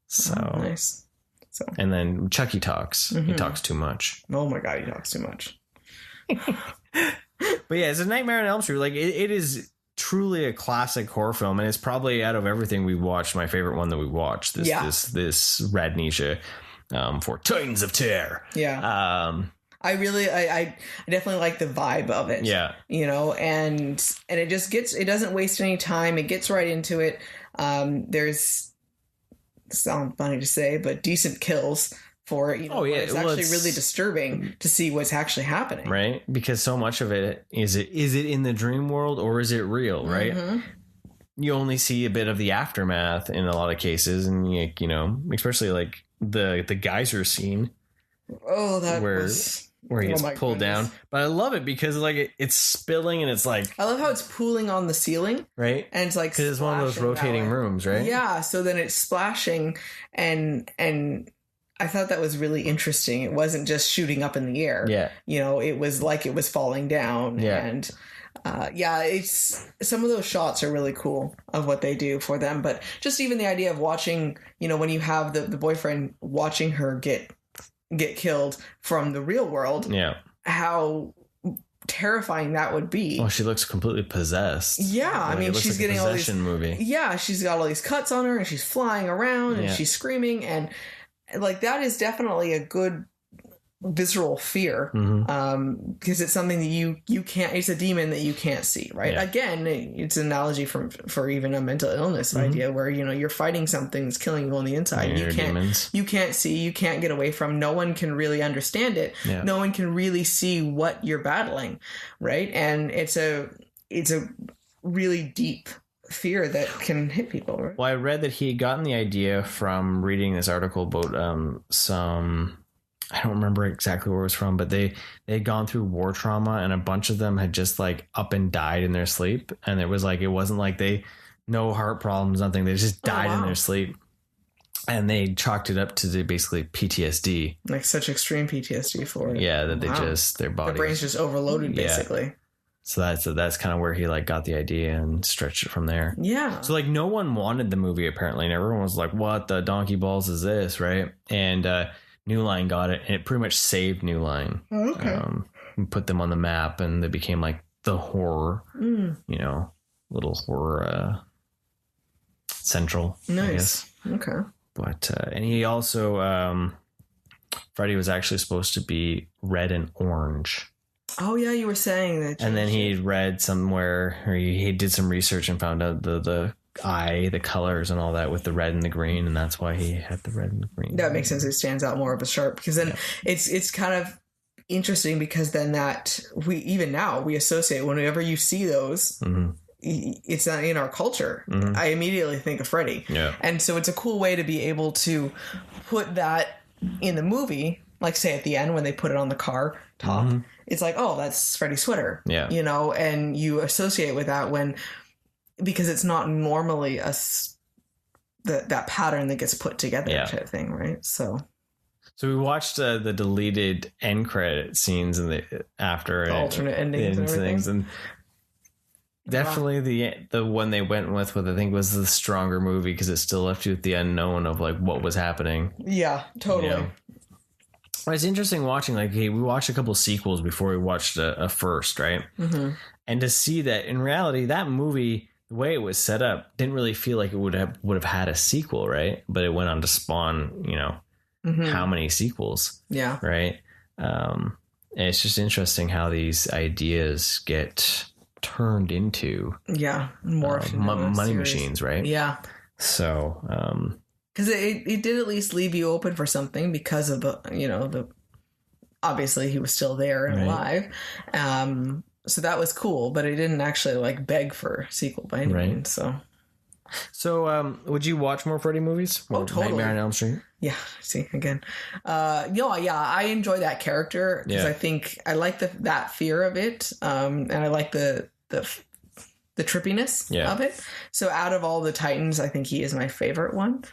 So nice. So and then Chucky talks. He talks too much. Oh my god, he talks too much. But yeah, it's a Nightmare on Elm Street. Like it is truly a classic horror film, and it's probably out of everything we watched, my favorite one that we watched. This Rad Nisha for Titans of Terror. Yeah. I definitely like the vibe of it. Yeah. And it doesn't waste any time. It gets right into it. There's, sounds funny to say, but decent kills for it. It's actually really disturbing to see what's actually happening. Right. Because so much of it, is it in the dream world or is it real? Right. You only see a bit of the aftermath in a lot of cases. And especially like the geyser scene. Oh, that was... Where he gets pulled down. But I love it because like it's spilling and it's like... I love how it's pooling on the ceiling. Right. And it's like... Because it's one of those rotating rooms, right? Yeah. So then it's splashing and I thought that was really interesting. It wasn't just shooting up in the air. Yeah. It was like it was falling down. Yeah. And it's... Some of those shots are really cool of what they do for them. But just even the idea of watching, when you have the boyfriend watching her get killed from the real world. Yeah. How terrifying that would be. Well, she looks completely possessed. Yeah. Like, I mean, she's getting all these movie. Yeah. She's got all these cuts on her and she's flying around and she's screaming. And like, that is definitely a good visceral fear. Because it's something that you can't, it's a demon that you can't see. Right. Yeah. Again, it's an analogy for even a mental illness idea where, you're fighting something that's killing you on the inside. You can't see, you can't get away from, no one can really understand it. Yeah. No one can really see what you're battling. Right. And it's a really deep fear that can hit people, right? Well, I read that he had gotten the idea from reading this article about some, I don't remember exactly where it was from, but they had gone through war trauma, and a bunch of them had just like up and died in their sleep. And it was like, it wasn't like they, no heart problems, nothing. They just died in their sleep. And they chalked it up to basically PTSD. Like such extreme PTSD for it. Yeah, that they just, their body. Their brain's just overloaded, basically. Yeah. So that's kind of where he like got the idea and stretched it from there. Yeah. So like no one wanted the movie apparently, and everyone was like, "What the donkey balls is this?" Right? And New Line got it, and it pretty much saved New Line. Oh, okay. Put them on the map, and they became like the horror, little horror central. Nice. Okay. But and he also Freddy was actually supposed to be red and orange. Oh yeah, you were saying that. And then he read somewhere, or he did some research and found out the eye, the colors and all that with the red and the green, and that's why he had the red and the green. That makes sense. It stands out more of a sharp, because then it's kind of interesting, because then that we associate whenever you see those. Mm-hmm. It's not in our culture. Mm-hmm. I immediately think of Freddy. Yeah. And so it's a cool way to be able to put that in the movie, like say at the end when they put it on the car top. Mm-hmm. It's like, oh, that's Freddy's sweater. Yeah. You know, and you associate with that because it's not normally that pattern that gets put together type thing, right? So we watched the deleted end credit scenes and after the alternate endings and everything. And definitely the one they went with I think was the stronger movie, because it still left you with the unknown of like what was happening. Yeah, totally. You know? Well, it's interesting watching, like, hey, we watched a couple of sequels before we watched a first, right? Mm-hmm. And to see that in reality, that movie, the way it was set up, didn't really feel like it would have had a sequel, right? But it went on to spawn, how many sequels? Yeah, right. And it's just interesting how these ideas get turned into money machines, right? Yeah. So. Because it did at least leave you open for something, because of obviously he was still there and alive. So that was cool, but it didn't actually like beg for a sequel by any means. So would you watch more Freddy movies? Oh, totally. Nightmare on Elm Street? Yeah. See, again. I enjoy that character, because I think I like that fear of it. And I like the trippiness of it. So out of all the Titans, I think he is my favorite one.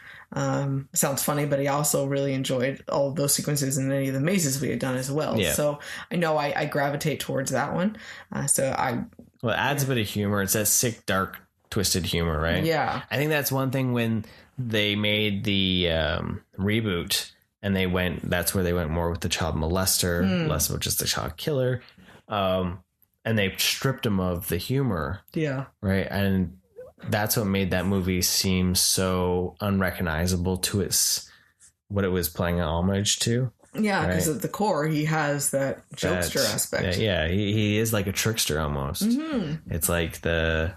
Sounds funny, but I also really enjoyed all of those sequences in any of the mazes we had done as well. Yeah. So I know I gravitate towards that one. Well, it adds a bit of humor. It's that sick, dark, twisted humor, right? Yeah. I think that's one thing when they made the reboot, and that's where they went more with the child molester, less of just the child killer. And they stripped him of the humor. Yeah. Right. And that's what made that movie seem so unrecognizable to what it was playing homage to. Yeah, because at the core, he has that jokester aspect. Yeah, he is like a trickster almost. Mm-hmm. It's like the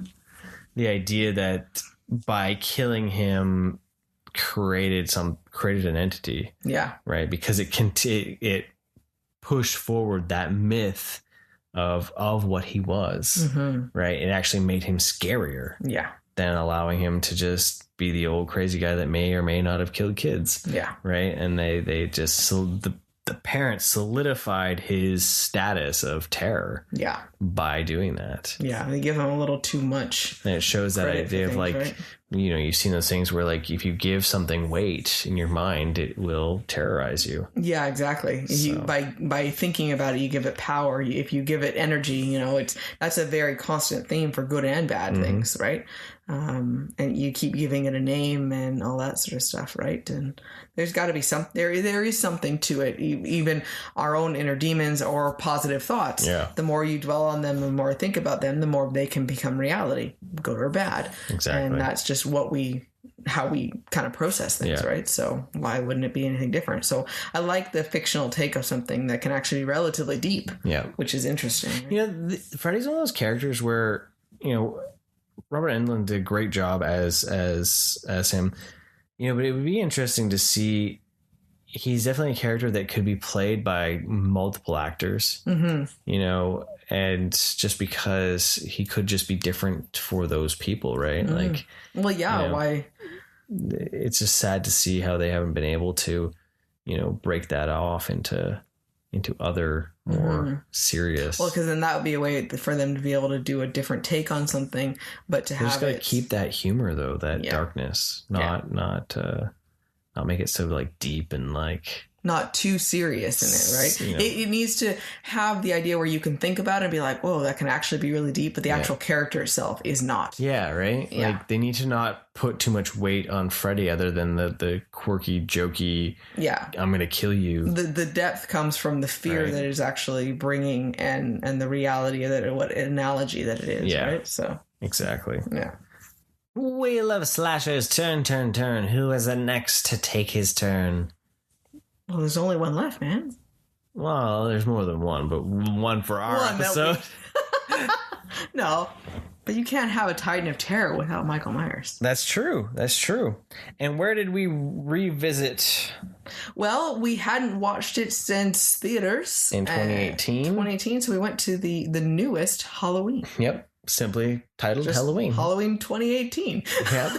idea that by killing him created an entity. Yeah. Right? Because it pushed forward that myth of what he was, right? It actually made him scarier, than allowing him to just be the old crazy guy that may or may not have killed kids, right? And they just the parents solidified his status of terror, by doing that. Yeah, they give him a little too much, and it shows that idea of like, right? You've seen those things where like if you give something weight in your mind, it will terrorize you. Yeah, exactly. So. By thinking about it, you give it power. If you give it energy, that's a very constant theme for good and bad things, right? And you keep giving it a name and all that sort of stuff, right? And there's got to be there is something to it. Even our own inner demons or positive thoughts. Yeah. The more you dwell on them, the more think about them, the more they can become reality, good or bad. Exactly. And that's just how we kind of process things, right? So why wouldn't it be anything different? So I like the fictional take of something that can actually be relatively deep, which is interesting. Right? Freddy's one of those characters where, Robert Englund did a great job as him, but it would be interesting to see, he's definitely a character that could be played by multiple actors, you know, and just because he could just be different for those people, right? Like, well, yeah, you know, why? It's just sad to see how they haven't been able to, you know, break that off into other more serious. Well, because then that would be a way for them to be able to do a different take on something, but to have just gotta keep that humor though, that darkness, not make it so like deep and like not too serious in it, right? You know. It needs to have the idea where you can think about it and be like, whoa, that can actually be really deep, but the actual character itself is not. Yeah, right? Yeah. Like, they need to not put too much weight on Freddy other than the quirky, jokey, I'm going to kill you. The depth comes from the fear that it is actually bringing and the reality of it, what analogy that it is, right? So exactly. Yeah. We love slashers. Turn, turn, turn. Who is the next to take his turn? Well, there's only one left, man. Well, there's more than one, but one for our episode. No, but you can't have a Titan of Terror without Michael Myers. That's true. That's true. And where did we revisit? Well, we hadn't watched it since theaters. In 2018? 2018, so we went to the newest Halloween. Yep. Simply titled Just Halloween. Halloween 2018. Yep.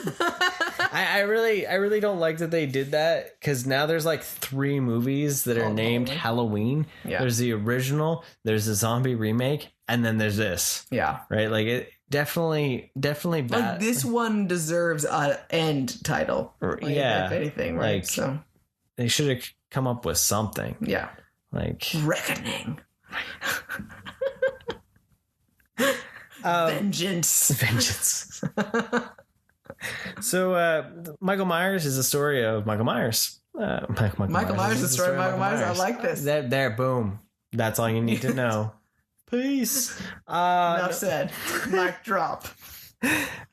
I really don't like that they did that, because now there's like 3 movies that are named Halloween. Yeah. There's the original, there's the zombie remake, and then there's this. Yeah. Right? Like, it definitely bad. Like, this one deserves an end title. Like, if anything, right? Like, so they should have come up with something. Yeah. Like Reckoning. Vengeance. So, Michael Myers is the story of Michael Myers. Michael Myers is the story of Michael Myers. I like this. There, boom. That's all you need to know. Peace. Enough said. Mic drop.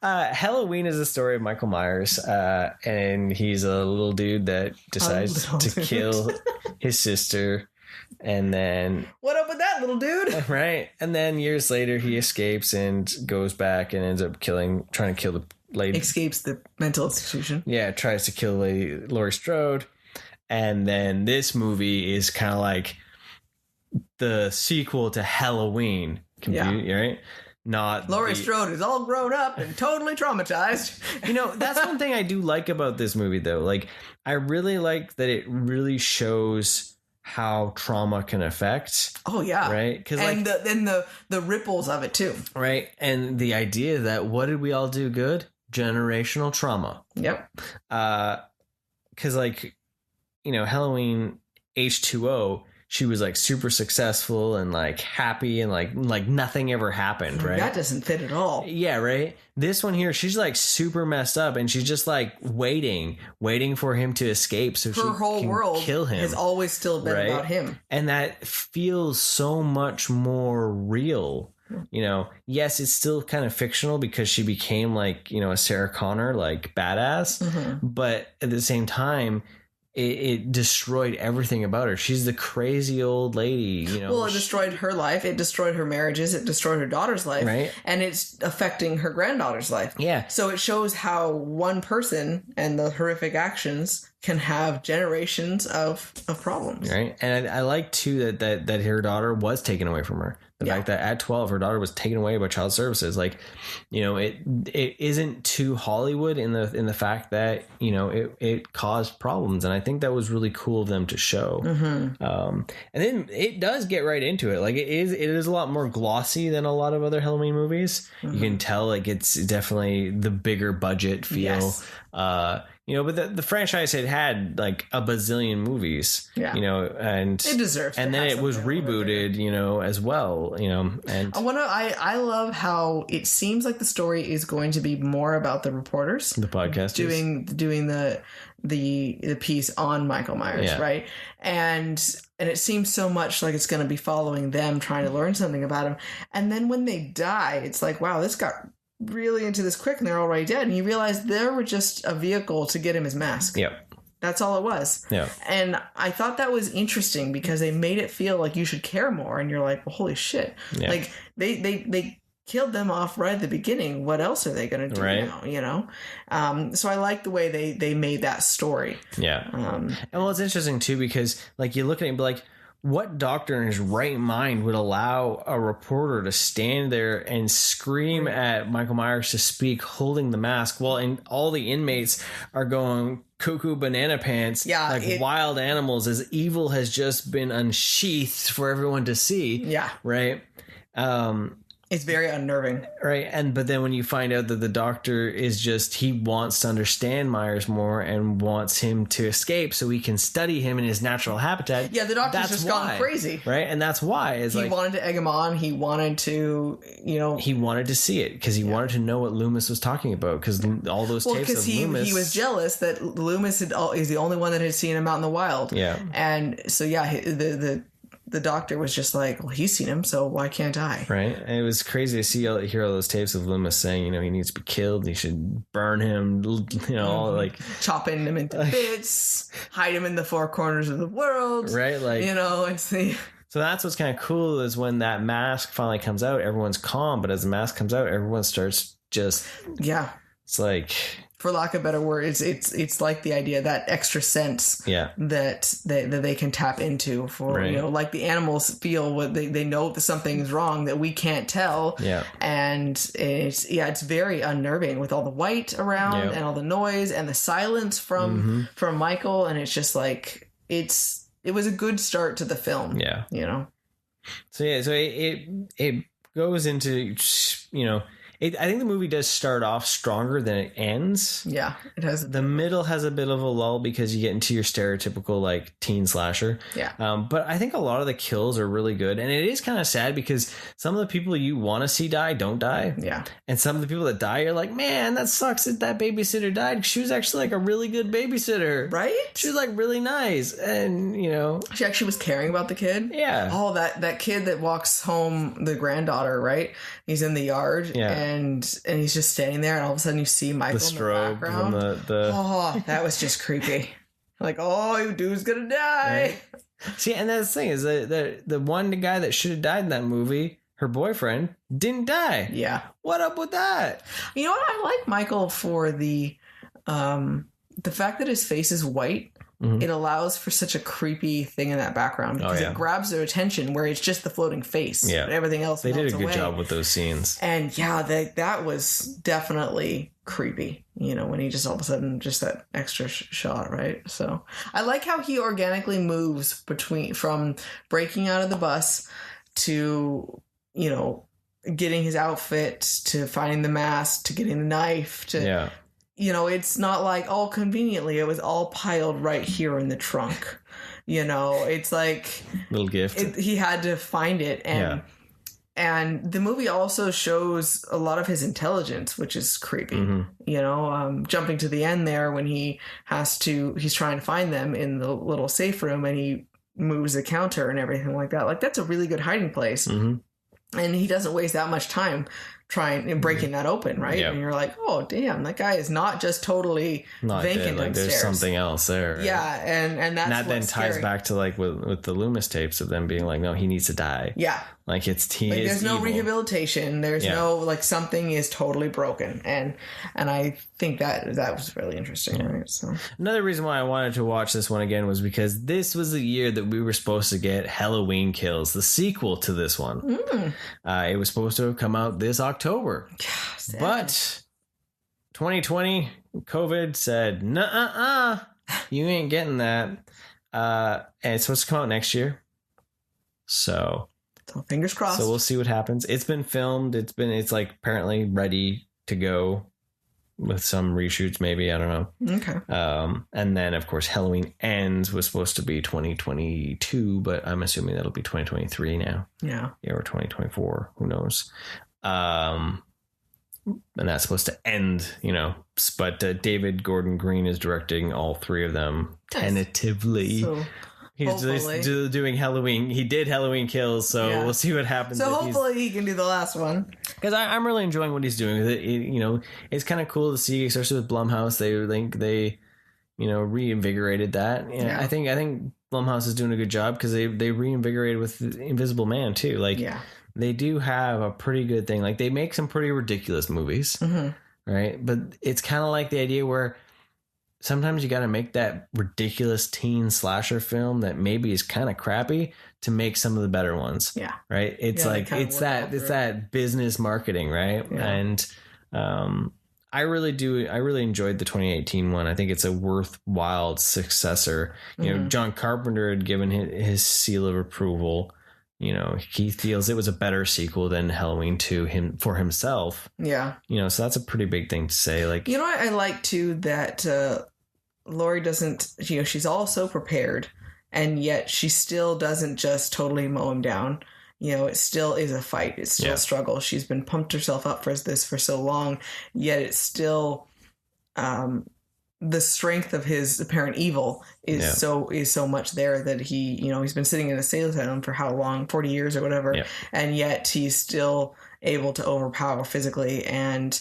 Halloween is the story of Michael Myers, and he's a little dude that decides to kill his sister. And then what up with that, little dude? Right. And then years later he escapes and goes back and ends up trying to kill the lady. Escapes the mental institution. Yeah, tries to kill Laurie Strode. And then this movie is kind of like the sequel to Halloween. Right? Not Laurie Strode is all grown up and totally traumatized. You know, that's one thing I do like about this movie, though. Like, I really like that it really shows how trauma can affect. Oh yeah, right. Because and the ripples of it too. Right, and the idea that what did we all do good? Generational trauma. Yep. Because like, you know, Halloween H2O, she was like super successful and like happy and like nothing ever happened, right? That doesn't fit at all. Yeah, right. This one here, she's like super messed up and she's just like waiting for him to escape so her whole world kill him. Has always still been about him. And that feels so much more real. You know, yes, it's still kind of fictional because she became like, you know, a Sarah Connor like badass, but at the same time it destroyed everything about her. She's the crazy old lady, you know. Well, it destroyed her life. It destroyed her marriages. It destroyed her daughter's life. Right. And it's affecting her granddaughter's life. Yeah. So it shows how one person and the horrific actions can have generations of problems. Right. And I like, too, that her daughter was taken away from her. The fact that at 12, her daughter was taken away by child services, like, you know, it isn't too Hollywood in the fact that, you know, it caused problems. And I think that was really cool of them to show. And then it does get right into it. Like it is a lot more glossy than a lot of other Halloween movies. You can tell like it's definitely the bigger budget feel. Yes. You know, but the franchise had like a bazillion movies, you know, and it deserves. And then it was rebooted, you know, as well, you know. And I love how it seems like the story is going to be more about the reporters, the podcasters doing the piece on Michael Myers, right? And it seems so much like it's going to be following them trying to learn something about him. And then when they die, it's like, wow, this got really into this quick and they're already dead. And you realize they were just a vehicle to get him his mask. Yep. That's all it was. Yeah. And I thought that was interesting because they made it feel like you should care more. And you're like, well, holy shit. Yeah. Like they killed them off right at the beginning. What else are they going to do now? You know? So I like the way they made that story. Yeah. And well, it's interesting too, because like you look at it and be like, what doctor in his right mind would allow a reporter to stand there and scream at Michael Myers to speak holding the mask while all the inmates are going cuckoo banana pants like wild animals, as evil has just been unsheathed for everyone to see. Yeah. Right. It's very unnerving. Right. But then when you find out that the doctor is he wants to understand Myers more and wants him to escape so he can study him in his natural habitat. Yeah, the doctor's just gone crazy. Right. And that's why. He wanted to egg him on. He wanted to, he wanted to see it because he wanted to know what Loomis was talking about, because all those tapes of Loomis. He was jealous that Loomis is the only one that had seen him out in the wild. Yeah. And so, the doctor was just like, well, he's seen him, so why can't I? Right. And it was crazy to hear all those tapes of Loomis saying, he needs to be killed. He should burn him, like chopping him into bits, hide him in the four corners of the world. Right. Like, and see. So that's what's kind of cool is when that mask finally comes out, everyone's calm. But as the mask comes out, everyone starts just. Yeah. It's like. For lack of better words, it's like the idea, that extra sense that they can tap into for, like the animals feel what they know that something's wrong that we can't tell. Yeah. And it's very unnerving with all the white around and all the noise and the silence from Michael. And it's just like, it was a good start to the film. Yeah. So it goes into, I think the movie does start off stronger than it ends. Yeah, it has. The middle has a bit of a lull because you get into your stereotypical like teen slasher. Yeah. But I think a lot of the kills are really good, and it is kind of sad because some of the people you want to see die don't die. Yeah. And some of the people that die, you're like, man, that sucks that babysitter died. She was actually like a really good babysitter, right? She was like really nice, and she actually was caring about the kid. Yeah. Oh, that kid that walks home, the granddaughter, right? He's in the yard. Yeah. And he's just standing there, and all of a sudden you see Michael in the background. Oh, that was just creepy. Like, oh, dude's gonna die. Right. See, and that's the thing is that the one guy that should have died in that movie, her boyfriend, didn't die. Yeah. What up with that? You know what? I like Michael for the fact that his face is white. Mm-hmm. It allows for such a creepy thing in that background because it grabs their attention where it's just the floating face. Yeah. But everything else they did a good away. job with those scenes. And that was definitely creepy, when he just all of a sudden just that extra shot, right? So I like how he organically moves from breaking out of the bus to, getting his outfit, to finding the mask, to getting the knife, to it's not like, oh, conveniently, it was all piled right here in the trunk. It's like... Little gift. He had to find it. And the movie also shows a lot of his intelligence, which is creepy. Mm-hmm. Jumping to the end there when he's trying to find them in the little safe room and he moves the counter and everything like that. Like, that's a really good hiding place. Mm-hmm. And he doesn't waste that much time trying and breaking that open, right? Yep. And you're like, oh damn, that guy is not just totally vacant like upstairs. There's something else there. Right? Yeah, and that then ties back to like with the Loomis tapes of them being like, no, he needs to die. Yeah. Like there's no rehabilitation. There's no like something is totally broken, and I think that was really interesting, right? So another reason why I wanted to watch this one again was because this was the year that we were supposed to get Halloween Kills, the sequel to this one. It was supposed to have come out this October, but 2020 COVID said, "Nuh-uh, you ain't getting that," and it's supposed to come out next year. So fingers crossed. So we'll see what happens. It's been filmed. It's like apparently ready to go with some reshoots, maybe. I don't know. Okay. And then of course Halloween Ends was supposed to be 2022, but I'm assuming that'll be 2023 now. Yeah. Yeah, or 2024. Who knows? And that's supposed to end, but David Gordon Green is directing all three of them tentatively. So he's doing Halloween. He did Halloween Kills, so we'll see what happens. So hopefully he can do the last one. Because I'm really enjoying what he's doing with it. It's kind of cool to see, especially with Blumhouse. They reinvigorated that. Yeah. I think Blumhouse is doing a good job because they reinvigorated with Invisible Man too. Like they do have a pretty good thing. Like they make some pretty ridiculous movies, right? But it's kind of like the idea where sometimes you got to make that ridiculous teen slasher film that maybe is kind of crappy to make some of the better ones. Yeah. Right. It's like, it's that business marketing. Right. Yeah. And, I really enjoyed the 2018 one. I think it's a worthwhile successor. You know, John Carpenter had given his seal of approval. You know, he feels it was a better sequel than Halloween 2 for himself. Yeah. You know, so that's a pretty big thing to say. Like, you know what I like too, that Laurie doesn't, you know, she's all so prepared, and yet she still doesn't just totally mow him down. You know, it still is a fight. It's still a struggle. She's been pumped herself up for this for so long, yet it's still the strength of his apparent evil is so much there that he, you know, he's been sitting in a asylum for how long, 40 years or whatever, and yet he's still able to overpower physically and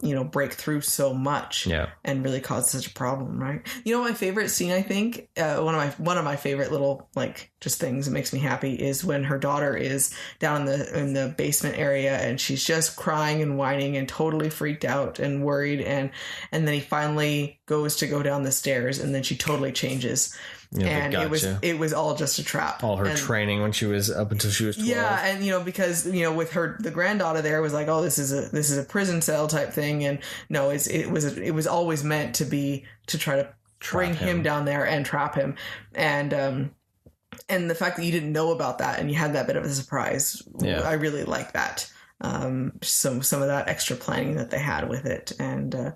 you know, break through so much and really cause such a problem, right? You know, my favorite scene, I think, one of my favorite little, like, just things that makes me happy is when her daughter is down in the basement area and she's just crying and whining and totally freaked out and worried, and then he finally goes to go down the stairs and then she totally changes. Yeah, and it was all just a trap. All her training when she was up until she was 12. Yeah, and you know, because you know, with the granddaughter there was like, oh, this is a prison cell type thing, and no, it was always meant to be to try to bring him down there and trap him, and the fact that you didn't know about that and you had that bit of a surprise, I really like that. Some of that extra planning that they had with it, and.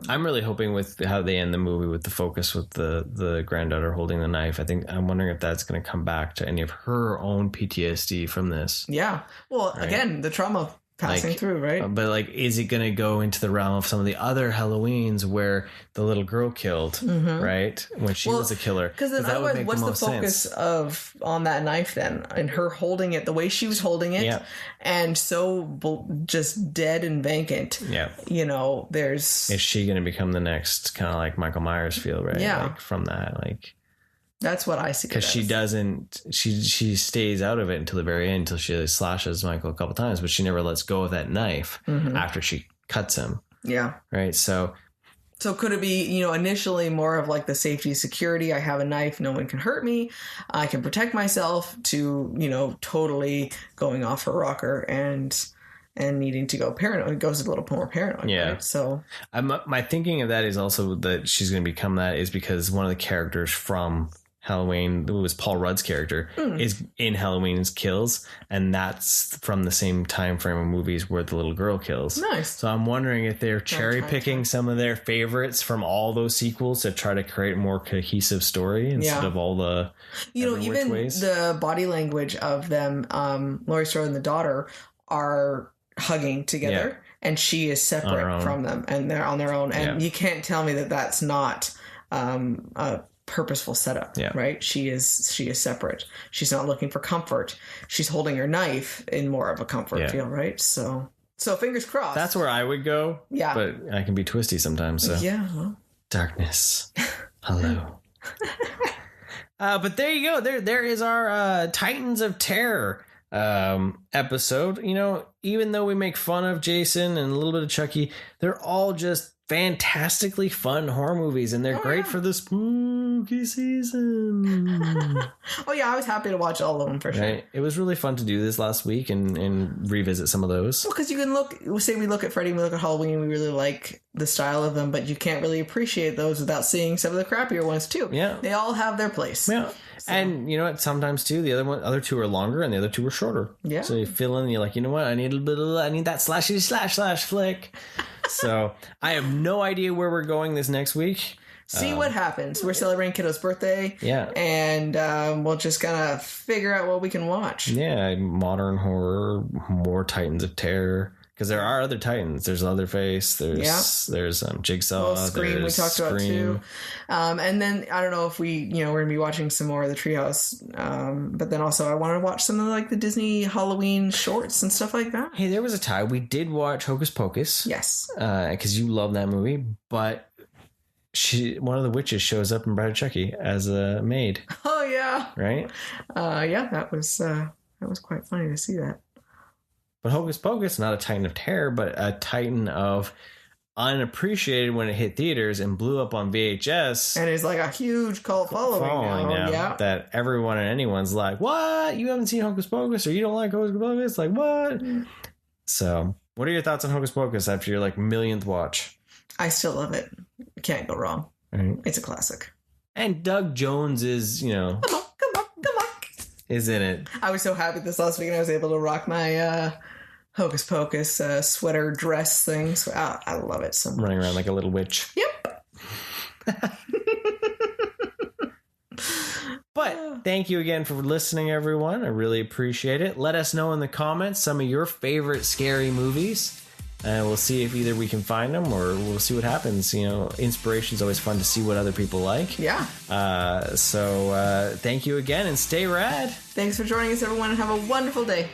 I'm really hoping with how they end the movie with the focus with the granddaughter holding the knife. I'm wondering if that's going to come back to any of her own PTSD from this. Yeah. Well, again, the trauma passing through, right? But like, is it going to go into the realm of some of the other Halloweens where the little girl killed, right? When she was a killer. Because then otherwise, what's the focus on that knife then? And her holding it the way she was holding it, and so just dead and vacant. Yeah. You know, is she going to become the next kind of like Michael Myers feel, right? Yeah. Like from that, like. That's what I see. Because she stays out of it until the very end, until she slashes Michael a couple times, but she never lets go of that knife after she cuts him. Yeah. Right. So could it be, you know, initially more of like the safety security? I have a knife. No one can hurt me. I can protect myself, to, you know, totally going off her rocker and needing to go paranoid. It goes a little more paranoid. Yeah. Right? So my thinking of that is also that she's going to become that is because one of the characters from Halloween, it was Paul Rudd's character, is in Halloween's Kills, and that's from the same time frame of movies where the little girl kills. Nice. So I'm wondering if they're cherry picking some of their favorites from all those sequels to try to create a more cohesive story instead of all the, you know, even the body language of them. Laurie Strode and the daughter are hugging together, and she is separate from them, and they're on their own. And you can't tell me that that's not a purposeful setup, right? She is separate. She's not looking for comfort. She's holding her knife in more of a comfort feel, right? So fingers crossed. That's where I would go. Yeah, but I can be twisty sometimes. So well. Darkness. Hello. But there you go. There is our Titans of Terror episode. You know, even though we make fun of Jason and a little bit of Chucky, they're all just fantastically fun horror movies, and they're great for the spooky season. Oh yeah, I was happy to watch all of them for sure. Right? It was really fun to do this last week and revisit some of those. Well, because you can we look at Freddy, we look at Halloween, we really like the style of them, but you can't really appreciate those without seeing some of the crappier ones too. Yeah, they all have their place. Yeah. So. And you know what? Sometimes too, the other two are longer, and the other two are shorter. Yeah. So you fill in, and you're like, you know what? I need that slashy slash flick. So I have no idea where we're going this next week. See what happens. We're celebrating Kiddo's birthday. Yeah. And we'll just kind of figure out what we can watch. Yeah. Modern horror, more Titans of Terror. Because there are other Titans. There's Leatherface. There's Jigsaw. Scream we talked about too. And then I don't know if we're going to be watching some more of the Treehouse. But then also I want to watch some of the Disney Halloween shorts and stuff like that. Hey, there was a time we did watch Hocus Pocus. Yes. Because you love that movie. But one of the witches shows up in Bride of Chucky as a maid. Oh yeah. Right? Yeah, that was That was quite funny to see that. But Hocus Pocus, not a titan of terror, but a titan of unappreciated when it hit theaters and blew up on VHS. And it's like a huge cult following now. Yeah. That everyone and anyone's like, what? You haven't seen Hocus Pocus or you don't like Hocus Pocus? Like, what? So, what are your thoughts on Hocus Pocus after your millionth watch? I still love it. Can't go wrong. Right. It's a classic. And Doug Jones is, Come on. is in it. I was so happy this last week and I was able to rock my Hocus Pocus sweater dress thing. So I love it so much. Running around like a little witch. Yep. But thank you again for listening, everyone. I really appreciate it. Let us know in the comments some of your favorite scary movies. And we'll see if either we can find them or we'll see what happens. Inspiration is always fun to see what other people like. Yeah. So thank you again and stay rad. Thanks for joining us, everyone, and have a wonderful day.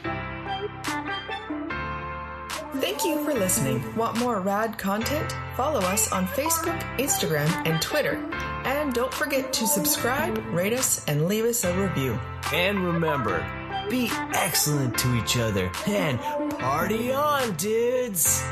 Thank you for listening. Want more rad content? Follow us on Facebook, Instagram, and Twitter. And don't forget to subscribe, rate us, and leave us a review. And remember, be excellent to each other and party on, dudes!